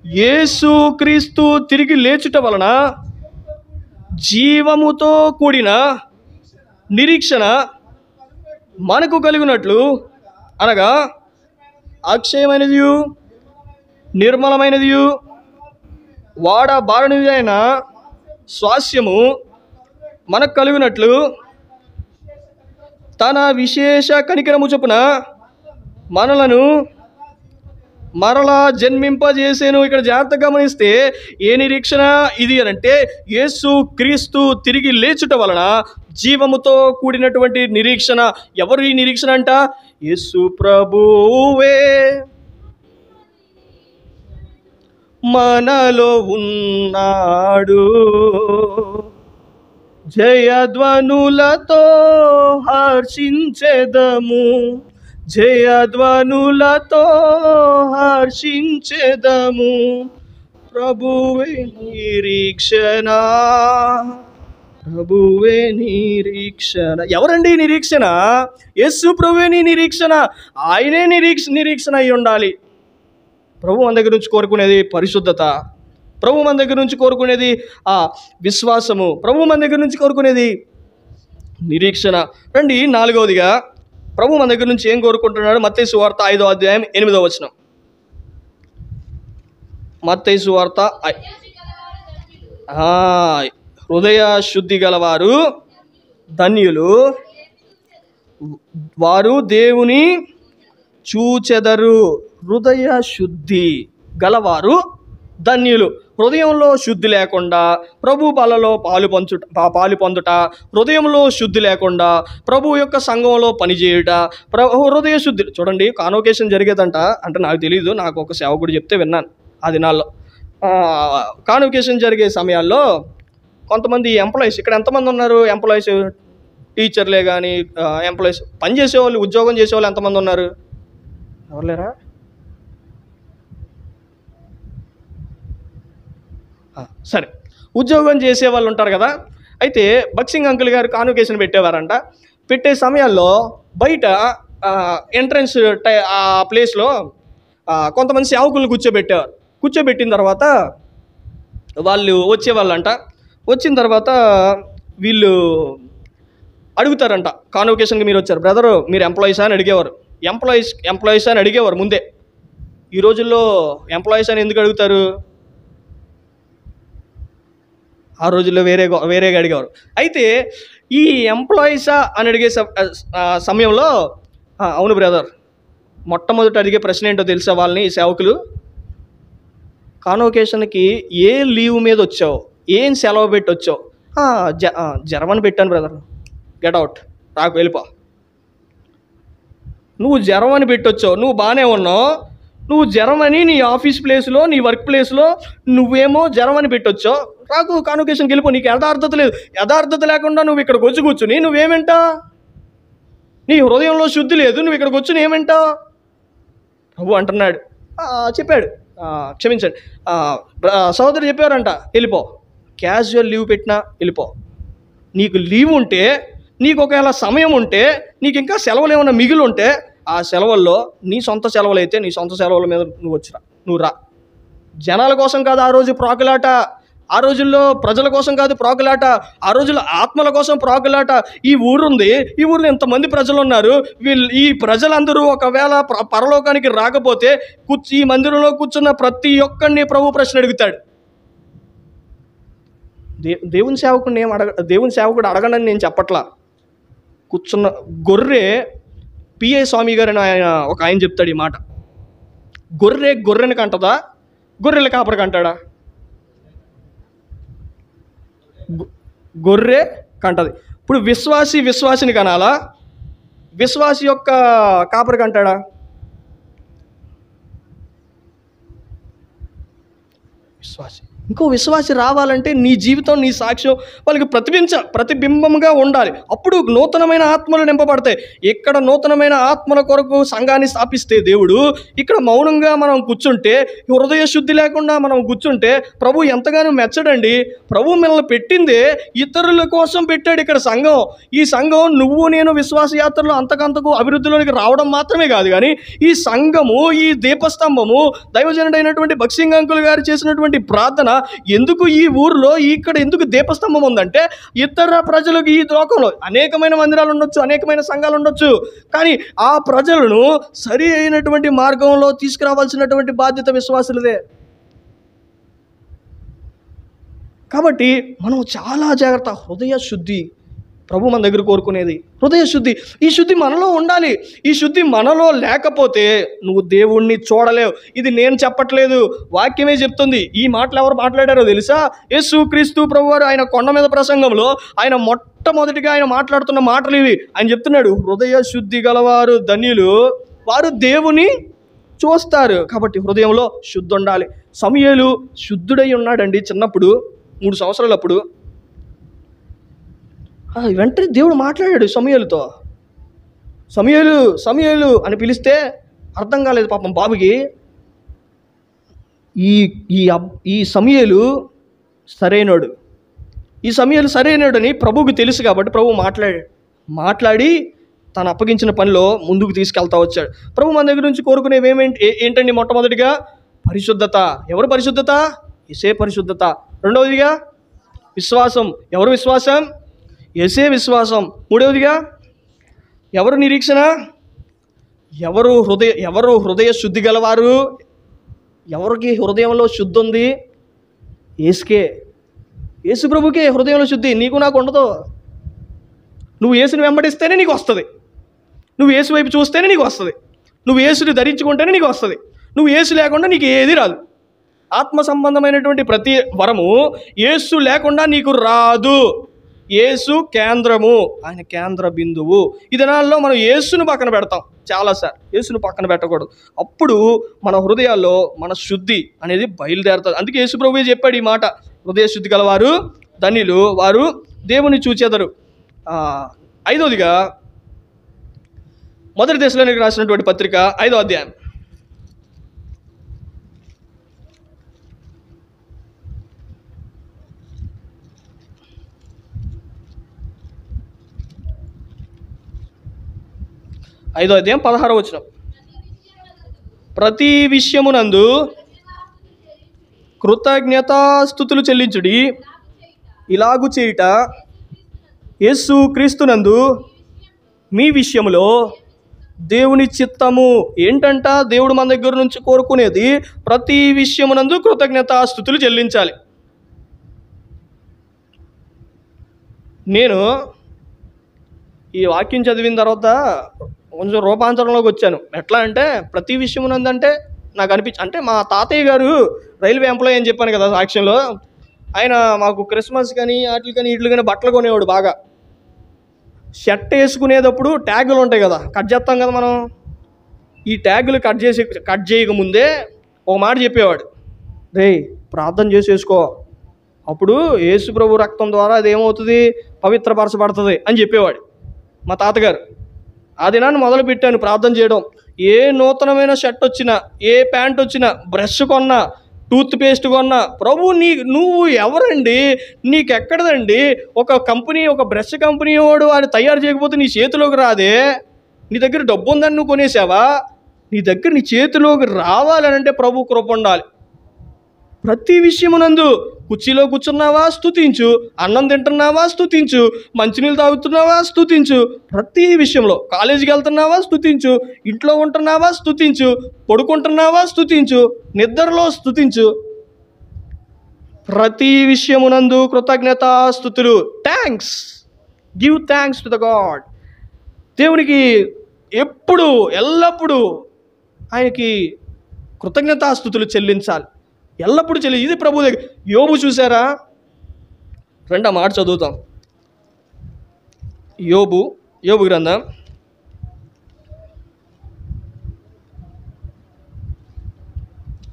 A: యేసుక్రీస్తు తిరిగి లేచుట వలన జీవముతో కూడిన నిరీక్షణ మనకు కలిగినట్లు, అనగా అక్షయమైనదియు నిర్మలమైనదియు వాడబారనిది అయిన స్వాస్యము మనకు కలిగినట్లు తన విశేష కనికరము చొప్పున మనలను మరలా జన్మింపజేసేను. ఇక్కడ జాగ్రత్తగా గమనిస్తే ఏ నిరీక్షణ ఇది అనంటే, యేసు క్రీస్తు తిరిగి లేచుట వలన జీవముతో కూడినటువంటి నిరీక్షణ. ఎవరు ఈ నిరీక్షణ అంట? యేసు ప్రభువే మనలో ఉన్నాడు, జయధ్వనులతో హర్షించెదము, జయధ్వనులతో హర్షించెదము. ప్రభువే నిరీక్షణ, ప్రభువే నిరీక్షణ. ఎవరండి నిరీక్షణ? యేసు ప్రభువే నీ నిరీక్షణ. ఆయనే నిరీక్షణ అయి ఉండాలి. ప్రభు మన దగ్గర నుంచి కోరుకునేది పరిశుద్ధత. ప్రభు మన దగ్గర నుంచి కోరుకునేది విశ్వాసము. ప్రభు మన దగ్గర నుంచి కోరుకునేది నిరీక్షణ. రండి, 4వదిగా ప్రభు మన దగ్గర నుంచి ఏం కోరుకుంటున్నాడు? మత్తయి సువార్త 5వ అధ్యాయం 8వ వచనం. మత్తయి సువార్త హృదయ శుద్ధి గలవారు ధన్యులు, వారు దేవుని చూచెదరు. హృదయ శుద్ధి గలవారు ధన్యులు. హృదయంలో శుద్ధి లేకుండా ప్రభు బలలో పాలు పొందుట, హృదయంలో శుద్ధి లేకుండా ప్రభు యొక్క సంఘంలో పనిచేయుట, హృదయ శుద్ధి. చూడండి, కాన్వకేషన్ జరిగేదంట. అంటే నాకు తెలియదు, నాకు ఒక సేవకుడు చెప్తే విన్నాను. ఆ దినాల్లో కాన్వకేషన్ జరిగే సమయాల్లో కొంతమంది ఎంప్లాయీస్, ఇక్కడ ఎంతమంది ఉన్నారు ఎంప్లాయీస్? టీచర్లే కానీ ఎంప్లాయీస్, పనిచేసేవాళ్ళు, ఉద్యోగం చేసేవాళ్ళు ఎంతమంది ఉన్నారు? ఎవరు లేరా? సరే, ఉద్యోగం చేసే వాళ్ళు ఉంటారు కదా. అయితే బక్సింగ్ అంకుల్ గారు కాన్వకేషన్ పెట్టేవారంట. పెట్టే సమయాల్లో బయట ఎంట్రన్స్ ఆ ప్లేస్లో కొంతమంది సేవకులను కూర్చోబెట్టేవారు. కూర్చోబెట్టిన తర్వాత వాళ్ళు వచ్చేవాళ్ళంట. వచ్చిన తర్వాత వీళ్ళు అడుగుతారంట, కాన్వకేషన్కి మీరు వచ్చారు బ్రదరు, మీరు ఎంప్లాయీసా అని అడిగేవారు. ఎంప్లాయీస్ అని అడిగేవారు ముందే. ఈ రోజుల్లో ఎంప్లాయీస్ అని ఎందుకు అడుగుతారు? ఆ రోజుల్లో వేరేగా అడిగేవారు. అయితే ఈ ఎంప్లాయీసా అని అడిగే సమయంలో అవును బ్రదర్, మొట్టమొదటి అడిగే ప్రశ్న ఏంటో తెలుసా వాళ్ళని, ఈ సేవకులు, కాన్వకేషన్కి ఏ లీవ్ మీద వచ్చావు, ఏం సెలవు పెట్టి వచ్చావు? జ్వరం అని పెట్టాను బ్రదర్. గెట్ అవుట్, రాకు, వెళ్ళిపో. నువ్వు జ్వరం అని పెట్టొచ్చావు, నువ్వు బాగానే ఉన్నావు. నువ్వు జ్వరం అని నీ ఆఫీస్ ప్లేస్లో, నీ వర్క్ ప్లేస్లో నువ్వేమో జ్వరం అని పెట్టొచ్చావు, రాకు, కాన్వకేషన్కి వెళ్ళిపో. నీకు యథార్థత లేదు. యథార్థత లేకుండా నువ్వు ఇక్కడికి వచ్చి కూర్చుని నువ్వేమింటా? నీ హృదయంలో శుద్ధి లేదు, నువ్వు ఇక్కడికి వచ్చి ఏమింటా? ప్రభు అంటున్నాడు, చెప్పాడు, క్షమించండి, సహోదరు చెప్పారంట, వెళ్ళిపో. క్యాజువల్ లీవ్ పెట్టినా వెళ్ళిపో. నీకు లీవ్ ఉంటే, నీకు ఒకవేళ సమయం ఉంటే, నీకు ఇంకా సెలవులు ఏమైనా మిగిలి ఉంటే ఆ సెలవుల్లో నీ సొంత సెలవులు అయితే నీ సొంత సెలవుల మీద నువ్వు రా. జనాల కోసం కాదు ఆ రోజు ప్రాకులాట, ఆ రోజుల్లో ప్రజల కోసం కాదు ప్రాకులాట, ఆ రోజుల్లో ఆత్మల కోసం ప్రాకులాట. ఈ ఊరుంది, ఈ ఊర్లో ఇంతమంది ప్రజలు ఉన్నారు, ఈ ప్రజలందరూ ఒకవేళ పరలోకానికి రాకపోతే ఈ మందిరంలో కూర్చున్న ప్రతి ఒక్కరిని ప్రభు ప్రశ్న అడుగుతాడు. దేవుని సేవకుడు అడగనని నేను చెప్పట్లా. కూర్చున్న గొర్రె, పిఏ స్వామి గారు అని ఆయన చెప్తాడు ఈ మాట. గొర్రెని కంటదా, గొర్రెల కాపరి కంటాడా? గొర్రె కంటది. ఇప్పుడు విశ్వాసిని కనాలా, విశ్వాసి యొక్క కాపరి కంటాడా? విశ్వాసి. ఇంకో విశ్వాసి రావాలంటే నీ జీవితం, నీ సాక్ష్యం వాళ్ళకి ప్రతిబింబంగా ఉండాలి. అప్పుడు నూతనమైన ఆత్మలు నింపబడతాయి. ఇక్కడ నూతనమైన ఆత్మల కొరకు సంఘాన్ని స్థాపిస్తే దేవుడు, ఇక్కడ మౌనంగా మనం కూర్చుంటే, హృదయ శుద్ధి లేకుండా మనం కూర్చుంటే ప్రభు ఎంతగానో మెచ్చడండి. ప్రభు మనల్ని పెట్టిందే ఇతరుల కోసం పెట్టాడు. ఇక్కడ సంఘం, ఈ సంఘం నువ్వు నేను విశ్వాస యాత్రలో అంతకంతకు అభివృద్ధిలోనికి రావడం మాత్రమే కాదు, కానీ ఈ సంఘము, ఈ దీపస్తంభము, దైవజనుడైనటువంటి బక్సింగ్ అంకుల్ గారు చేసినటువంటి ప్రార్థన, ఎందుకు ఈ ఊర్లో ఇక్కడ ఎందుకు దీపస్తంభం ఉందంటే, ఇతర ప్రజలకు ఈ లోకంలో అనేకమైన మందిరాలు ఉండొచ్చు, అనేకమైన సంఘాలు ఉండొచ్చు, కానీ ఆ ప్రజలను సరి అయినటువంటి మార్గంలో తీసుకురావాల్సినటువంటి బాధ్యత విశ్వాసులదే. కాబట్టి మనం చాలా జాగ్రత్త. హృదయ శుద్ధి ప్రభు మన దగ్గర కోరుకునేది, హృదయ శుద్ధి. ఈ శుద్ధి మనలో ఉండాలి. ఈ శుద్ధి మనలో లేకపోతే నువ్వు దేవుణ్ణి చూడలేవు. ఇది నేను చెప్పట్లేదు, వాక్యమే చెప్తుంది. ఈ మాటలు ఎవరు మాట్లాడారో తెలుసా? యేసు క్రీస్తు ప్రభువారు ఆయన కొండ మీద ప్రసంగంలో ఆయన మొట్టమొదటిగా ఆయన మాట్లాడుతున్న మాటలు ఇవి. ఆయన చెప్తున్నాడు, హృదయ శుద్ధి గలవారు ధన్యులు, వారు దేవుని చూస్తారు. కాబట్టి హృదయంలో శుద్ధి ఉండాలి. సమూయేలు శుద్ధుడై ఉన్నాడండి. చిన్నప్పుడు 3 సంవత్సరాలప్పుడు వెంటనే దేవుడు మాట్లాడాడు సమూయేలుతో. సమూయేలు అని పిలిస్తే అర్థం కాలేదు పాపం బాబుకి. ఈ సమూయేలు సరైనడని ప్రభువుకి తెలుసు కాబట్టి ప్రభు మాట్లాడి తను అప్పగించిన పనిలో ముందుకు తీసుకెళ్తా వచ్చాడు. ప్రభు మన దగ్గర నుంచి కోరుకునేవి ఏంటండి? మొట్టమొదటిగా పరిశుద్ధత. ఎవరు పరిశుద్ధత? యేసే పరిశుద్ధత. రెండవదిగా విశ్వాసం. ఎవరు విశ్వాసం? యేసే విశ్వాసం. మూడవదిగా ఎవరు నిరీక్షణ? ఎవరు హృదయ శుద్ధి గలవారు? ఎవరికి హృదయంలో శుద్ధి ఉంది? యేసు ప్రభుకే హృదయంలో శుద్ధి. నీకు నాకు ఉండదు. నువ్వు యేసుని వెంబడిస్తేనే నీకు వస్తుంది. నువ్వు యేసు వైపు చూస్తేనే నీకు వస్తుంది. నువ్వు యేసుని ధరించుకుంటేనే నీకు వస్తుంది. నువ్వు యేసు లేకుండా నీకు ఏది రాదు. ఆత్మ సంబంధమైనటువంటి ప్రతి వరము యేసు లేకుండా నీకు రాదు. యేసు కేంద్రము, ఆయన కేంద్ర బిందువు. ఈ దినాల్లో మనం యేసును పక్కన పెడతాం చాలాసార్లు. యేసును పక్కన పెట్టకూడదు. అప్పుడు మన హృదయాల్లో మన శుద్ధి అనేది బయలుదేరుతుంది. అందుకే యేసు ప్రభువే చెప్పాడు ఈ మాట, హృదయ శుద్ధి గలవారు ధన్యులు, వారు దేవుని చూచెదరు. 5వదిగా 1 దశలోనికి రాసినటువంటి పత్రిక 5వ అధ్యాయం. 5వ అధ్యాయం 16వ వచనం. ప్రతి విషయమునందు కృతజ్ఞతాస్తుతులు చెల్లించుడి, ఇలాగు చేయుట యేసు క్రీస్తునందు మీ విషయములో దేవుని చిత్తము. ఏంటంట దేవుడు మన దగ్గర నుంచి కోరుకునేది? ప్రతి విషయమునందు కృతజ్ఞతాస్తుతులు చెల్లించాలి. నేను ఈ వాక్యం చదివిన తర్వాత కొంచెం రూపాంతరంలోకి వచ్చాను. ఎట్లా అంటే ప్రతి విషయమునందంటే నాకు అంటే మా తాతయ్య గారు రైల్వే ఎంప్లాయీ అని చెప్పాను కదా సాక్ష్యంలో. ఆయన మాకు క్రిస్మస్ కానీ వాటికి కానీ వీటికి కానీ బట్టలు కొనేవాడు బాగా. షర్ట్ వేసుకునేటప్పుడు ట్యాగులు ఉంటాయి కదా, కట్ చేస్తాం కదా మనం. ఈ ట్యాగులు కట్ చేయకముందే ఒక మాట చెప్పేవాడు, రేయ్ ప్రార్థన చేసి వేసుకో, అప్పుడు యేసు ప్రభు రక్తం ద్వారా అది ఏమవుతుంది, పవిత్రపరచబడుతుంది అని చెప్పేవాడు మా తాతగారు. ఆ దినాన్ని మొదలుపెట్టాను ప్రార్థన చేయడం. ఏ నూతనమైన షర్ట్ వచ్చినా, ఏ ప్యాంట్ వచ్చినా, బ్రష్ కొన్నా, టూత్ పేస్ట్ కొన్నా, ప్రభు నువ్వు ఎవరండి, నీకెక్కడదండి, ఒక కంపెనీ, ఒక బ్రష్ కంపెనీ వాడు వాడు తయారు చేయకపోతే నీ చేతిలోకి రాదే. నీ దగ్గర డబ్బు ఉందని నువ్వు కొనేసావా? నీ దగ్గర నీ చేతిలోకి రావాలనంటే ప్రభు కృప ఉండాలి. ప్రతి విషయమునందు కుర్చీలో కూర్చున్నావా స్తుతించు, అన్నం తింటున్నావా స్తుతించు, మంచినీళ్ళు తాగుతున్నావా స్తుతించు. ప్రతి విషయంలో కాలేజీకి వెళ్తున్నావా స్తుతించు, ఇంట్లో ఉంటున్నావా స్తుతించు, పడుకుంటున్నావా స్తుతించు, నిద్రలో స్తుతించు. ప్రతి విషయమునందు కృతజ్ఞతాస్తుతులు. Thanks, give thanks to the God. దేవునికి ఎప్పుడు ఎల్లప్పుడూ ఆయనకి కృతజ్ఞతాస్తుతులు చెల్లించాలి, ఎల్లప్పుడూ ఇది ప్రభు దగ్గర. యోబు చూసారా? రెండో మాట చదువుతాం. యోబు గ్రంథం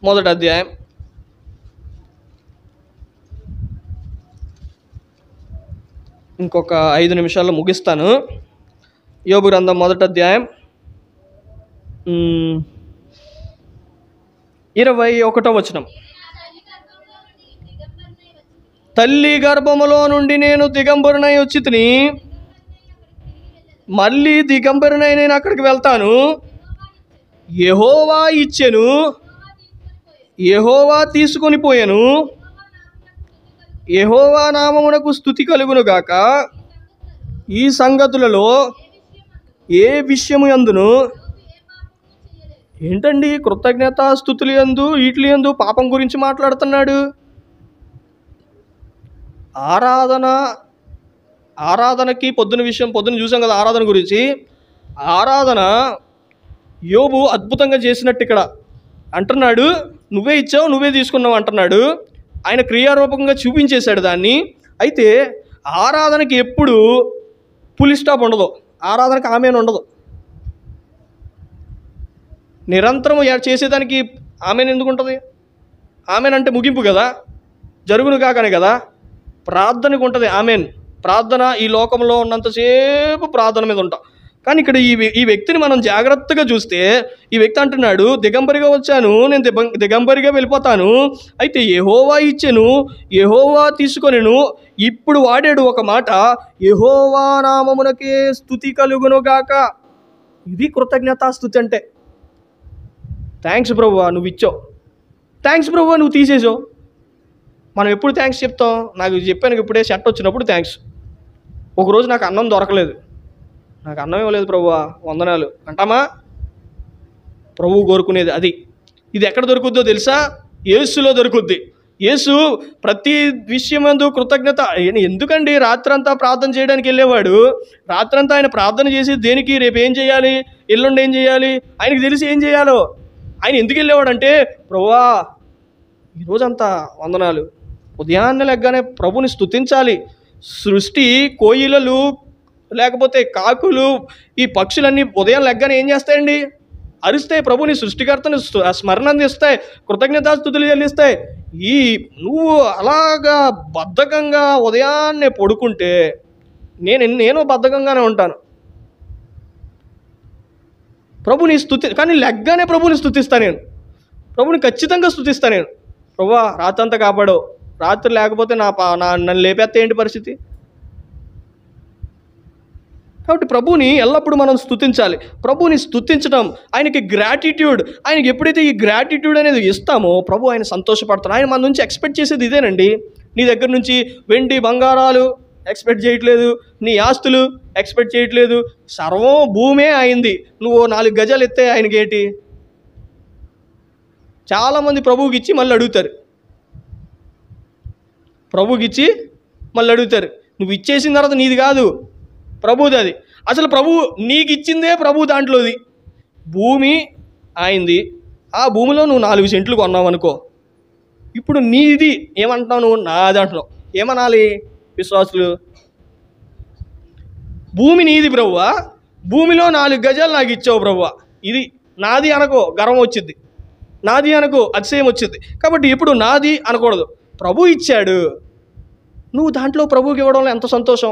A: 1వ అధ్యాయం 5 నిమిషాల్లో ముగిస్తాను. యోబు గ్రంథం 1వ అధ్యాయం 21వ వచనం. తల్లి గర్భములో నుండి నేను దిగంబరునై వచ్చి తిని, మళ్ళీ దిగంబరునై నేను అక్కడికి వెళ్తాను. యెహోవా ఇచ్చెను, యెహోవా తీసుకొని పోయెను, యెహోవా నామమునకు స్తుతి కలుగును గాక. ఈ సంగతులలో ఏ విషయము యందును, ఏంటండి కృతజ్ఞతాస్తుతులు యందు వీటి యందు పాపం గురించి మాట్లాడుతున్నాడు? ఆరాధనకి పొద్దున చూసాం కదా ఆరాధన గురించి. ఆరాధన యోబు అద్భుతంగా చేసినట్టు ఇక్కడ అంటున్నాడు. నువ్వే ఇచ్చావు, నువ్వే తీసుకున్నావు అంటున్నాడు. ఆయన క్రియారూపకంగా చూపించేశాడు దాన్ని. అయితే ఆరాధనకి ఎప్పుడు ఫుల్ స్టాప్ ఉండదు, ఆరాధనకి ఆమెను ఉండదు. నిరంతరం చేసేదానికి ఆమెను ఎందుకు ఉంటుంది? ఆమెనంటే ముగింపు కదా, జరుగును కాకనే కదా. ప్రార్థనకు ఉంటుంది ఆమెన్. ప్రార్థన ఈ లోకంలో ఉన్నంతసేపు ప్రార్థన మీద ఉంటాం. కానీ ఇక్కడ ఈ వ్యక్తిని మనం జాగ్రత్తగా చూస్తే ఈ వ్యక్తి అంటున్నాడు, దిగంబరిగా వచ్చాను, నేను దిగంబరిగా వెళ్ళిపోతాను. అయితే యెహోవా ఇచ్చెను, యెహోవా తీసుకొనెను. ఇప్పుడు వాడాడు ఒక మాట, యెహోవా నామమునకే స్తుతి కలుగును గాక. ఇది కృతజ్ఞతాస్తుతి అంటే. థ్యాంక్స్ ప్రభువా నువ్వు ఇచ్చావు, థ్యాంక్స్ ప్రభువా నువ్వు తీసేసావు. మనం ఎప్పుడు థ్యాంక్స్ చెప్తాం? నాకు చెప్పాను ఇప్పుడే, షర్ట్ వచ్చినప్పుడు థ్యాంక్స్. ఒకరోజు నాకు అన్నం దొరకలేదు, నాకు అన్నం ఇవ్వలేదు ప్రభువా వందనాలు అంటామా? ప్రభువు కోరుకునేది అది. ఇది ఎక్కడ దొరుకుద్దో తెలుసా? యేసులో దొరుకుద్ది. యేసు ప్రతి విషయమందు కృతజ్ఞత. ఎందుకండి రాత్రంతా ప్రార్థన చేయడానికి వెళ్ళేవాడు. రాత్రంతా ఆయన ప్రార్థన చేసి దేనికి? రేపు ఏం చేయాలి, ఎల్లుండి ఏం చేయాలి, ఆయనకి తెలిసి ఏం చేయాలో. ఆయన ఎందుకు వెళ్ళేవాడంటే, ప్రభువా ఈరోజంతా వందనాలు. ఉదయాన్నే లెగ్గానే ప్రభుని స్తుతించాలి. సృష్టి కోయిలలు లేకపోతే కాకులు ఈ పక్షులన్నీ ఉదయం లెగ్గానే ఏం చేస్తాయండి? అరుస్తాయి, ప్రభుని సృష్టికర్తను స్మరణ అందిస్తాయి, కృతజ్ఞతాస్తుతులు చెల్లిస్తాయి. నువ్వు అలాగా బద్ధకంగా ఉదయాన్నే పడుకుంటే నేను బద్ధకంగానే ఉంటాను. ప్రభుని కానీ లెగ్గానే ప్రభుని స్తుతిస్తాను నేను, ప్రభుని ఖచ్చితంగా స్తుతిస్తాను నేను. ప్రభువా రాత్రంతా కాపాడవు, రాత్రి లేకపోతే నన్ను లేపేస్తే ఏంటి పరిస్థితి? కాబట్టి ప్రభువుని ఎల్లప్పుడూ మనం స్తుతించాలి. ప్రభువుని స్తుతించడం, ఆయనకి గ్రాటిట్యూడ్, ఆయనకి ఎప్పుడైతే ఈ గ్రాటిట్యూడ్ అనేది ఇస్తామో ప్రభు ఆయన సంతోషపడతాడు. ఆయన మన నుంచి ఎక్స్పెక్ట్ చేసేది ఇదేనండి. నీ దగ్గర నుంచి వెండి బంగారాలు ఎక్స్పెక్ట్ చేయట్లేదు, నీ ఆస్తులు ఎక్స్పెక్ట్ చేయట్లేదు, సర్వం భూమే అయింది. నువ్వు 4 గజాలు ఎత్తే ఆయనకి ఏంటి? చాలామంది ప్రభువుకి ఇచ్చి మళ్ళీ అడుగుతారు, నువ్వు ఇచ్చేసిన తర్వాత నీది కాదు, ప్రభువుది అది. అసలు ప్రభువు నీకు ఇచ్చిందే ప్రభు దాంట్లోది. భూమి అయింది, ఆ భూమిలో నువ్వు 4 సెంట్లు కొన్నావు అనుకో, ఇప్పుడు నీది ఏమంటున్నావు? నువ్వు నాది అంటున్నావు. ఏమనాలి విశ్వాసులు? భూమి నీది ప్రభువా, భూమిలో 4 గజాలు నాకు ఇచ్చావు ప్రభువా, ఇది నాది అనుకో, గర్వం వచ్చింది. నాది అనుకో, అతిశయం వచ్చింది. కాబట్టి ఇప్పుడు నాది అనకూడదు, ప్రభు ఇచ్చాడు, నువ్వు దాంట్లో ప్రభువుకి ఇవ్వడంలో ఎంత సంతోషం.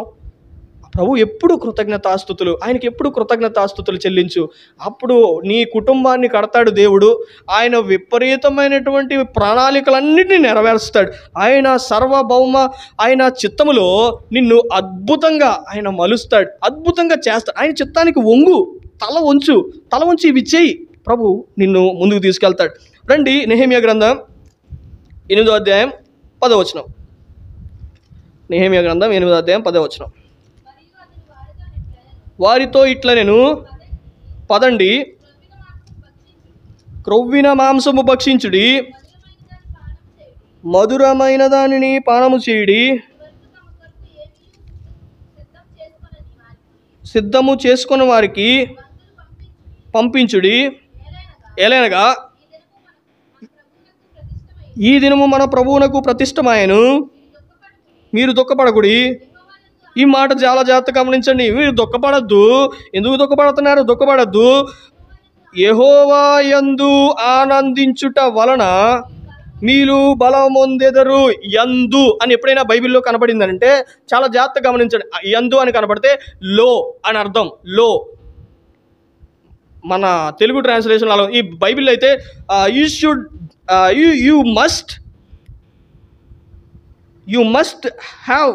A: ప్రభు ఎప్పుడు కృతజ్ఞతాస్తుతులు, ఆయనకి ఎప్పుడు కృతజ్ఞతాస్తుతులు చెల్లించు. అప్పుడు నీ కుటుంబాన్ని కడతాడు దేవుడు. ఆయన విపరీతమైనటువంటి ప్రణాళికలన్నింటినీ నెరవేరుస్తాడు. ఆయన సార్వభౌమ, ఆయన చిత్తములో నిన్ను అద్భుతంగా ఆయన మలుస్తాడు, అద్భుతంగా చేస్తాడు. ఆయన చిత్తానికి వంగు, తల వంచి ఇవి చేయి, ప్రభు నిన్ను ముందుకు తీసుకెళ్తాడు. రండి, నెహెమ్యా గ్రంథం 8వ అధ్యాయం 10వ వచనం. నెహెమ్యా గ్రంథం 8వ అధ్యాయం 10వ వచనం. వారితో ఇట్లా నేను, పదండి, క్రొవ్విన మాంసము భక్షించుడి, మధురమైన దానిని పానము చేయుడి, సిద్ధము చేసుకున్న వారికి పంపించుడి. ఏలైనగా ఈ దినము మన ప్రభువునకు ప్రతిష్టమాయను, మీరు దుఃఖపడకుడి. ఈ మాట చాలా జాగ్రత్తగా గమనించండి. మీరు దుఃఖపడద్దు. ఎందుకు దుఃఖపడుతున్నారు? దుఃఖపడద్దు. యెహోవా యందు ఆనందించుట వలన మీరు బలమొందెదరు. యందు అని ఎప్పుడైనా బైబిల్లో కనబడిందంటే చాలా జాగ్రత్తగా గమనించండి. యందు అని కనబడితే లో అని అర్థం. లో మన తెలుగు ట్రాన్స్లేషన్లో, ఈ బైబిల్లో అయితే you must have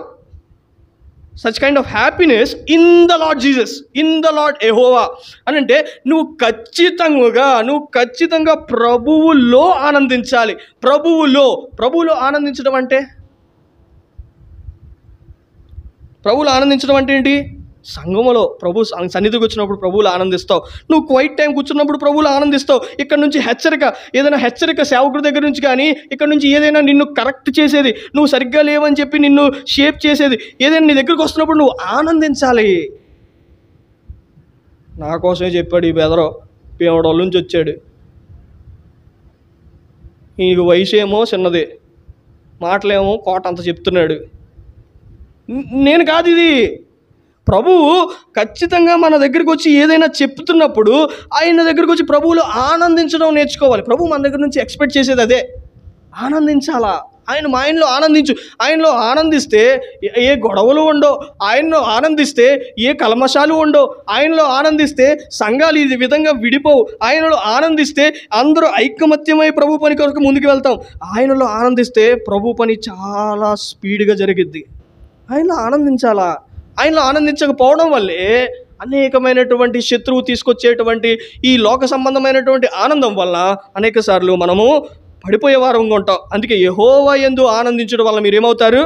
A: such kind of happiness in the Lord Jesus, in the Lord Jehovah అని అంటే నువ్వు ఖచ్చితంగా ప్రభువులో ఆనందించాలి. ప్రభువులో ఆనందించడం అంటే ఏంటి? సంఘములో ప్రభు సన్నిధికి వచ్చినప్పుడు ప్రభువులు ఆనందిస్తావు. నువ్వు క్వైట్ టైం కూర్చున్నప్పుడు ప్రభువులు ఆనందిస్తావు. ఇక్కడ నుంచి ఏదైనా హెచ్చరిక సేవకుడి దగ్గర నుంచి కానీ, ఇక్కడ నుంచి ఏదైనా నిన్ను కరెక్ట్ చేసేది, నువ్వు సరిగ్గా లేవని చెప్పి నిన్ను షేప్ చేసేది ఏదైనా నీ దగ్గరికి వస్తున్నప్పుడు నువ్వు ఆనందించాలి. నా కోసమే చెప్పాడు ఈ బెదరో, పేవడోళ్ళ నుంచి వచ్చాడు. నీకు వయసు ఏమో చిన్నది, మాటలేమో కోట అంత చెప్తున్నాడు. నేను కాదు ఇది. ప్రభువు ఖచ్చితంగా మన దగ్గరికి వచ్చి ఏదైనా చెప్తున్నప్పుడు ఆయన దగ్గరికి వచ్చి ప్రభువులో ఆనందించడం నేర్చుకోవాలి. ప్రభు మన దగ్గర నుంచి ఎక్స్పెక్ట్ చేసేది అదే, ఆనందించాలా. ఆయనలో ఆనందించు. ఆయనలో ఆనందిస్తే ఏ గొడవలు ఉండో, ఆయనలో ఆనందిస్తే ఏ కల్మషాలు ఉండో, ఆయనలో ఆనందిస్తే సంఘాలు ఈ విధంగా విడిపోవు. ఆయనలో ఆనందిస్తే అందరూ ఐకమత్యమై ప్రభు పని కొరకు ముందుకు వెళ్తాం. ఆయనలో ఆనందిస్తే ప్రభు పని చాలా స్పీడ్గా జరిగిద్ది. ఆయనలో ఆనందించాలా. ఆయనలో ఆనందించకపోవడం వల్లే అనేకమైనటువంటి శత్రువు తీసుకొచ్చేటువంటి ఈ లోక సంబంధమైనటువంటి ఆనందం వల్ల అనేక సార్లు మనము పడిపోయే వారంగా ఉంటాం. అందుకే యెహోవా యందు ఆనందించడం వల్ల మీరు ఏమవుతారు?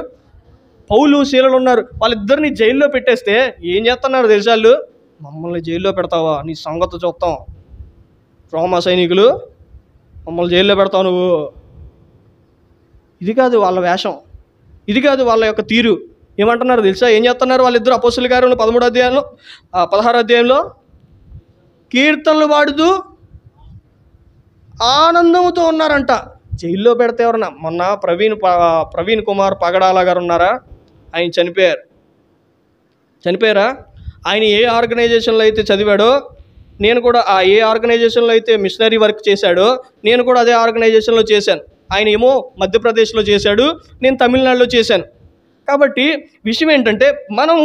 A: పౌలు శీలలు ఉన్నారు, వాళ్ళిద్దరిని జైల్లో పెట్టేస్తే ఏం చేస్తున్నారు తెలుసా? వాళ్ళు, మమ్మల్ని జైల్లో పెడతావా, నీ సంగతి చూస్తాం, రోమా సైనికులు మమ్మల్ని జైల్లో పెడతావు నువ్వు. ఇది కాదు వాళ్ళ వేషం, ఇది కాదు వాళ్ళ యొక్క తీరు. ఏమంటున్నారు తెలుసా? ఏం చేస్తున్నారు వాళ్ళిద్దరు? అపోస్తలుల కార్యములు 16వ అధ్యాయంలో కీర్తనలు పాడుతూ ఆనందంతో ఉన్నారంట. జైల్లో పెడితే ఎవరన్నా, మొన్న ప్రవీణ్ కుమార్ పగడాల గారు ఉన్నారా, ఆయన చనిపోయారా? ఆయన ఏ ఆర్గనైజేషన్లో అయితే చదివాడో, నేను కూడా ఏ ఆర్గనైజేషన్లో అయితే మిషనరీ వర్క్ చేశాడో నేను కూడా అదే ఆర్గనైజేషన్లో చేశాను. ఆయన ఏమో మధ్యప్రదేశ్లో చేశాడు, నేను తమిళనాడులో చేశాను. కాబట్టి విషయం ఏంటంటే మనము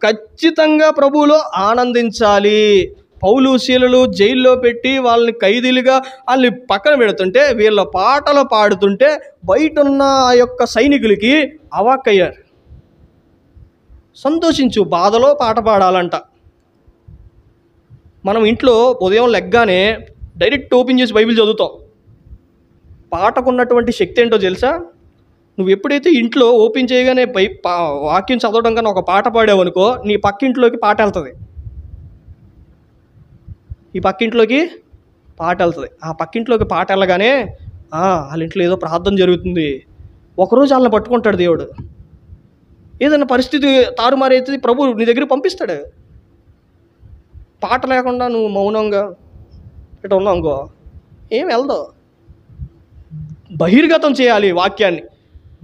A: ఖచ్చితంగా ప్రభువులో ఆనందించాలి. పౌలు శీలలు జైల్లో పెట్టి వాళ్ళని ఖైదీలుగా వాళ్ళని పక్కన పెడుతుంటే, వీళ్ళ పాటలు పాడుతుంటే బయట ఉన్న ఆ యొక్క సైనికులకి అవాక్కయ్యారు. సంతోషించు, బాధలో పాట పాడాలంట. మనం ఇంట్లో ఉదయం లెగ్గానే డైరెక్ట్ ఓపెన్ చేసి బైబిల్ చదువుతాం. పాటకున్నటువంటి శక్తి ఏంటో తెలుసా? నువ్వు ఎప్పుడైతే ఇంట్లో ఓపెన్ చేయగానే వాక్యం చదవడం కన్నా ఒక పాట పాడావనుకో, నీ పక్కింట్లోకి పాట వెళ్తుంది. ఈ పక్కింట్లోకి పాట వెళ్తుంది. ఆ పక్కింట్లోకి పాట వెళ్ళగానే వాళ్ళ ఇంట్లో ఏదో ప్రార్థన జరుగుతుంది. ఒకరోజు వాళ్ళని పట్టుకుంటాడు దేవుడు. ఏదైనా పరిస్థితి తారుమారైతే ప్రభు నీ దగ్గరికి పంపిస్తాడు. పాట లేకుండా నువ్వు మౌనంగా ఇట్లా ఉన్నావు అనుకో, ఏం వెళ్దావు. బహిర్గతం చేయాలి, వాక్యాన్ని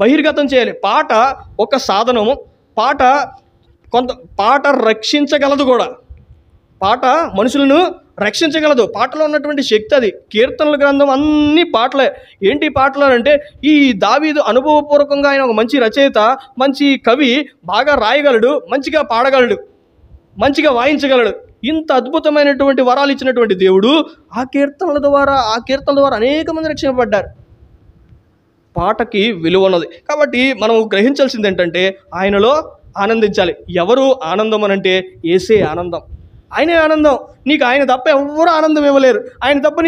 A: బహిర్గతం చేయాలి. పాట ఒక సాధనము. పాట రక్షించగలదు కూడా. పాట మనుషులను రక్షించగలదు. పాటలో ఉన్నటువంటి శక్తి అది. కీర్తనల గ్రంథం అన్ని పాటలే. ఏంటి పాటలు అంటే, ఈ దావీదు అనుభవపూర్వకంగా ఆయన ఒక మంచి రచయిత, మంచి కవి, బాగా రాయగలడు, మంచిగా పాడగలడు, మంచిగా వాయించగలడు. ఇంత అద్భుతమైనటువంటి వరాలు ఇచ్చినటువంటి దేవుడు ఆ కీర్తనల ద్వారా అనేక మంది రక్షించబడ్డారు. పాటకి విలువ ఉన్నది. కాబట్టి మనం గ్రహించాల్సింది ఏంటంటే, ఆయనలో ఆనందించాలి. ఎవరు ఆనందం అనంటే యేసే ఆనందం. ఆయనే ఆనందం. నీకు ఆయన తప్ప ఎవ్వరూ ఆనందం ఇవ్వలేరు. ఆయన తప్ప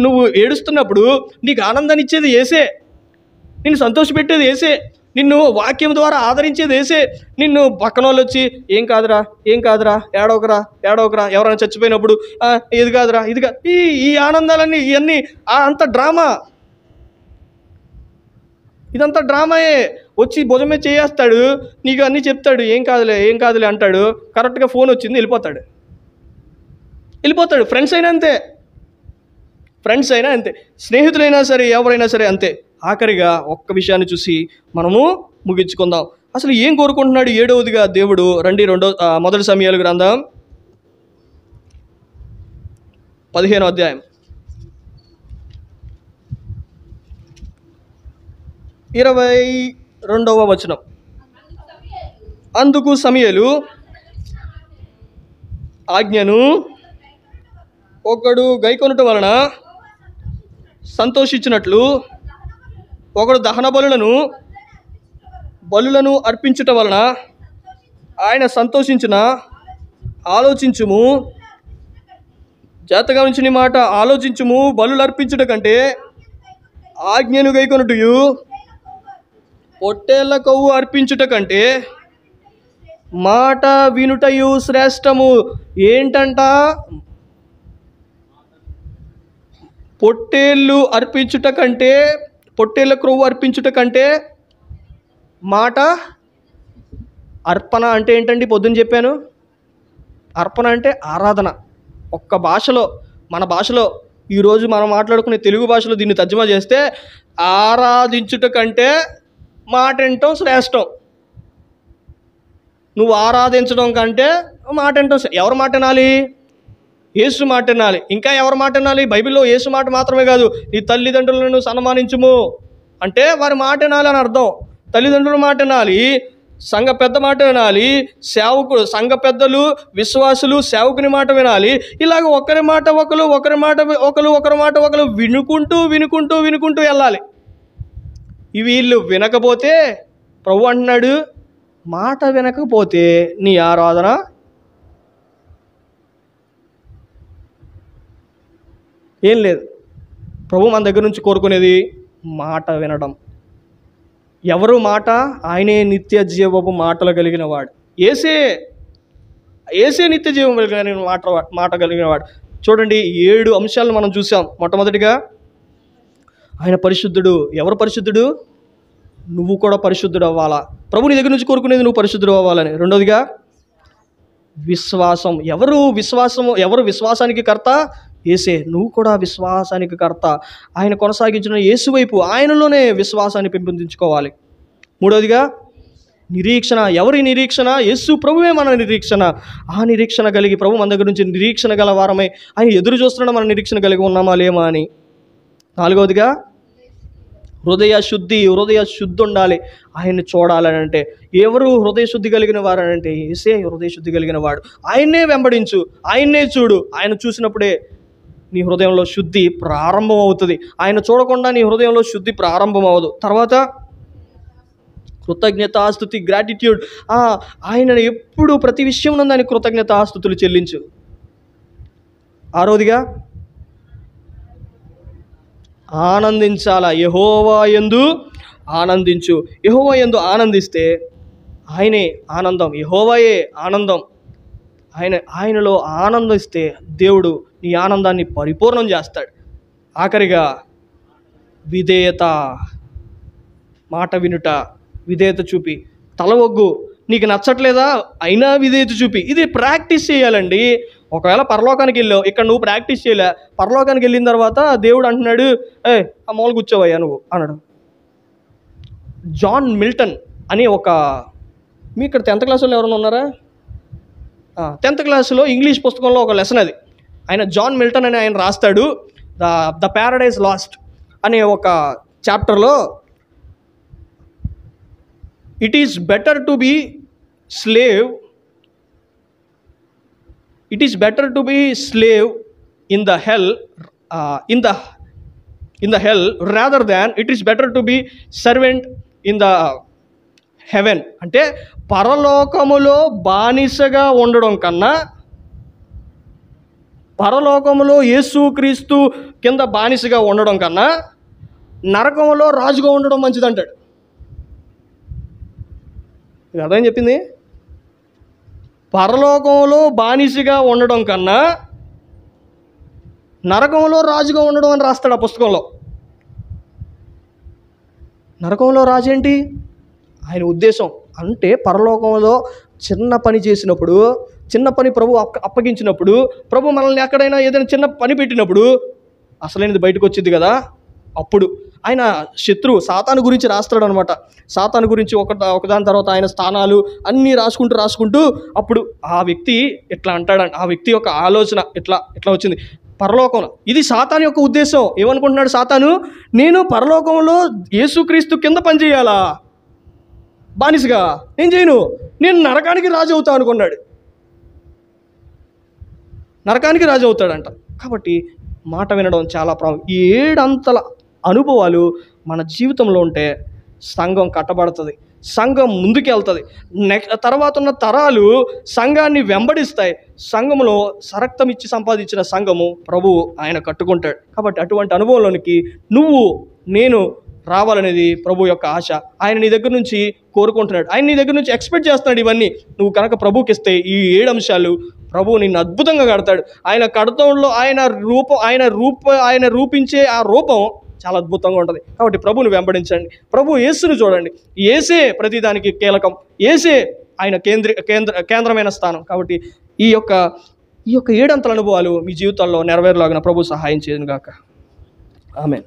A: నువ్వు ఏడుస్తున్నప్పుడు నీకు ఆనందాన్ని ఇచ్చేది యేసే. నిన్ను సంతోషపెట్టేది యేసే. నిన్ను వాక్యం ద్వారా ఆదరించేది యేసే. నిన్ను పక్కన వాళ్ళు వచ్చి ఏం కాదురా ఏడవకరా ఎవరైనా చచ్చిపోయినప్పుడు ఇది కాదురా ఈ ఆనందాలన్నీ ఇవన్నీ అంత డ్రామా. ఇదంతా డ్రామాయే. వచ్చి భుజమే చేయేస్తాడు, నీకు అన్నీ చెప్తాడు, ఏం కాదులే అంటాడు. కరెక్ట్గా ఫోన్ వచ్చింది, వెళ్ళిపోతాడు. ఫ్రెండ్స్ అయినా అంతే, స్నేహితులైనా సరే, ఎవరైనా సరే అంతే. ఆఖరిగా ఒక్క విషయాన్ని చూసి మనము ముగించుకుందాం. అసలు ఏం కోరుకుంటున్నాడు 7వదిగా దేవుడు? రండి, మొదటి సమూయేలు గ్రంథం 15వ అధ్యాయం 22వ వచనం. అందుకు సమూయేలు ఆజ్ఞను ఒకడు గైకొనుట వలన సంతోషించినట్లు ఒకడు దహన బలులను అర్పించుట వలన ఆయన సంతోషించిన ఆలోచించుము. జాగ్రత్తగా ఉంచిన మాట, ఆలోచించుము. బలులు అర్పించుట కంటే ఆజ్ఞను గైకొనుటయు పొట్టేళ్ల కొవ్వు అర్పించుట కంటే మాట వినుటయు శ్రేష్టము. ఏంటంట? పొట్టేళ్ళ క్రొవ్వు అర్పించుట కంటే మాట. అర్పణ అంటే ఏంటండి? పొద్దున్న చెప్పాను. అర్పణ అంటే ఆరాధన. ఒక్క భాషలో, మన భాషలో, ఈరోజు మనం మాట్లాడుకునే తెలుగు భాషలో దీన్ని తర్జుమా చేస్తే, ఆరాధించుట కంటే మాట వినటం శ్రేష్టం. నువ్వు ఆరాధించడం కంటే మాట వినటం. ఎవరు మాట వినాలి? యేసు మాట వినాలి. ఇంకా ఎవరు మాట వినాలి? బైబిల్లో యేసు మాట మాత్రమే కాదు, నీ తల్లిదండ్రులను సన్మానించుము అంటే వారి మాట వినాలి అని అర్థం. తల్లిదండ్రుల మాట వినాలి, సంఘ పెద్ద మాట వినాలి, సంఘ పెద్దలు, విశ్వాసులు, సేవకుని మాట వినాలి. ఇలాగ ఒకరి మాట ఒకరు వినుకుంటూ వెళ్ళాలి. వీళ్ళు వినకపోతే, ప్రభు అంటున్నాడు, మాట వినకపోతే నీ ఆరాధన ఏం లేదు. ప్రభు మన దగ్గర నుంచి కోరుకునేది మాట వినడం. ఎవరు మాట? ఆయనే నిత్య జీవపు మాటలు కలిగిన వాడు. ఏసే నిత్య జీవం కలిగిన మాట కలిగిన వాడు. చూడండి, 7 అంశాలను మనం చూసాం. మొట్టమొదటిగా ఆయన పరిశుద్ధుడు. ఎవరు పరిశుద్ధుడు? నువ్వు కూడా పరిశుద్ధుడు అవ్వాలా. ప్రభు నీ దగ్గర నుంచి కోరుకునేది నువ్వు పరిశుద్ధుడు అవ్వాలని. రెండోదిగా విశ్వాసం. ఎవరు విశ్వాసానికి కర్త? యేసే. నువ్వు కూడా విశ్వాసానికి కర్త. ఆయన కొనసాగించిన యేసు వైపు, ఆయనలోనే విశ్వాసాన్ని పెంపొందించుకోవాలి. మూడోదిగా నిరీక్షణ. ఎవరి నిరీక్షణ? యేసు ప్రభువే మన నిరీక్షణ. ఆ నిరీక్షణ కలిగి, ప్రభు మన దగ్గర నుంచి నిరీక్షణ గల వారమై ఆయన ఎదురు చూస్తున్నాడు, మన నిరీక్షణ కలిగి ఉన్నామా లేమా అని. నాలుగవదిగా హృదయ శుద్ధి ఉండాలి. ఆయన్ని చూడాలని అంటే ఎవరు హృదయ శుద్ధి కలిగిన వారు అంటే యేసే హృదయ శుద్ధి కలిగిన వాడు. ఆయన్నే వెంబడించు, ఆయన్నే చూడు. ఆయన చూసినప్పుడే నీ హృదయంలో శుద్ధి ప్రారంభం అవుతుంది. ఆయన చూడకుండా నీ హృదయంలో శుద్ధి ప్రారంభం అవ్వదు. తర్వాత కృతజ్ఞతాస్తుతి, గ్రాటిట్యూడ్. ఆయన ఎప్పుడు ప్రతి విషయం నందు ఆయన కృతజ్ఞతాస్తుతులు చెల్లించు. ఆరోదిగా ఆనందించాలా. యెహోవా యందు ఆనందించు. యెహోవా యందు ఆనందిస్తే ఆయనే ఆనందం, యెహోవాయే ఆనందం. ఆయనలో ఆనందిస్తే దేవుడు నీ ఆనందాన్ని పరిపూర్ణం చేస్తాడు. ఆఖరిగా విధేయత, మాట వినుట, విధేయత చూపి, తల ఒగ్గు. నీకు నచ్చట్లేదా, అయినా విధేయత చూపి. ఇది ప్రాక్టీస్ చేయాలండి. ఒకవేళ పరలోకానికి వెళ్ళావు, ఇక్కడ నువ్వు ప్రాక్టీస్ చేయలే, పరలోకానికి వెళ్ళిన తర్వాత దేవుడు అంటున్నాడు, ఆ మూల కూర్చోవయ్యా నువ్వు అన్నాడు. జాన్ మిల్టన్ అని మీ ఇక్కడ 10th క్లాసులో ఎవరైనా ఉన్నారా? 10th క్లాసులో ఇంగ్లీష్ పుస్తకంలో ఒక లెసన్ అది. జాన్ మిల్టన్ అని ఆయన రాస్తాడు ద ప్యారడైజ్ లాస్ట్ అనే ఒక చాప్టర్లో, it is better to be slave in the hell rather than it is better to be servant in the heaven. అంటే పరలోకములో బానిసగా ఉండడం కన్నా, పరలోకములో యేసుక్రీస్తు కింద బానిసగా ఉండడం కన్నా నరకములో రాజుగా ఉండడం మంచిదంటాడు. ఇది అర్థం చెప్పింది. పరలోకంలో బానిసగా ఉండడం కన్నా నరకంలో రాజుగా ఉండడం అని రాస్తాడు ఆ పుస్తకంలో. నరకంలో రాజు ఏంటి? ఆయన ఉద్దేశం అంటే పరలోకంలో చిన్న పని చేసినప్పుడు, చిన్న పని ప్రభు అప్పగించినప్పుడు, ప్రభు మనల్ని ఎక్కడైనా ఏదైనా చిన్న పని పెట్టినప్పుడు అసలైనది బయటకు వచ్చింది కదా, అప్పుడు ఆయన శత్రువు సాతాను గురించి రాస్తాడు అనమాట. సాతాను గురించి ఒకదాని తర్వాత ఆయన స్థానాలు అన్నీ రాసుకుంటూ అప్పుడు ఆ వ్యక్తి ఇట్లా అంటాడు. ఆ వ్యక్తి యొక్క ఆలోచన ఇట్లా వచ్చింది పరలోకంలో. ఇది సాతాను యొక్క ఉద్దేశం. ఏమనుకుంటున్నాడు సాతాను? నేను పరలోకంలో యేసుక్రీస్తు కింద పనిచేయాలా బానిసగా? నేను చేయను, నేను నరకానికి రాజు అవుతా అనుకున్నాడు. నరకానికి రాజు అవుతాడంట. కాబట్టి మాట వినడం చాలా ఈ 7 అంతల అనుభవాలు మన జీవితంలో ఉంటే సంఘం కట్టబడుతుంది, సంఘం ముందుకెళ్తుంది. తర్వాత ఉన్న తరాలు సంఘాన్ని వెంబడిస్తాయి. సంఘంలో సరక్తం ఇచ్చి సంపాదించిన సంఘము ప్రభువు ఆయన కట్టుకుంటాడు. కాబట్టి అటువంటి అనుభవంలోనికి నేను రావాలనేది ప్రభు యొక్క ఆశ. ఆయన నీ దగ్గర నుంచి కోరుకుంటున్నాడు, ఆయన నీ దగ్గర నుంచి ఎక్స్పెక్ట్ చేస్తున్నాడు. ఇవన్నీ నువ్వు కనుక ప్రభువుకి ఇస్తే ఈ 7 అంశాలు ప్రభువు నిన్ను అద్భుతంగా కడతాడు. ఆయన కడతంలో ఆయన రూపించే ఆ రూపం చాలా అద్భుతంగా ఉంటుంది. కాబట్టి ప్రభువుని వెంబడించండి, ప్రభు యేసును చూడండి. యేసే ప్రతిదానికి కీలకం, యేసే ఆయన కేంద్రమైన స్థానం. కాబట్టి ఈ యొక్క 7 అంతల అనుభవాలు మీ జీవితాల్లో నెరవేరులాగిన ప్రభు సహాయం చేయను గాక. ఆమేన్.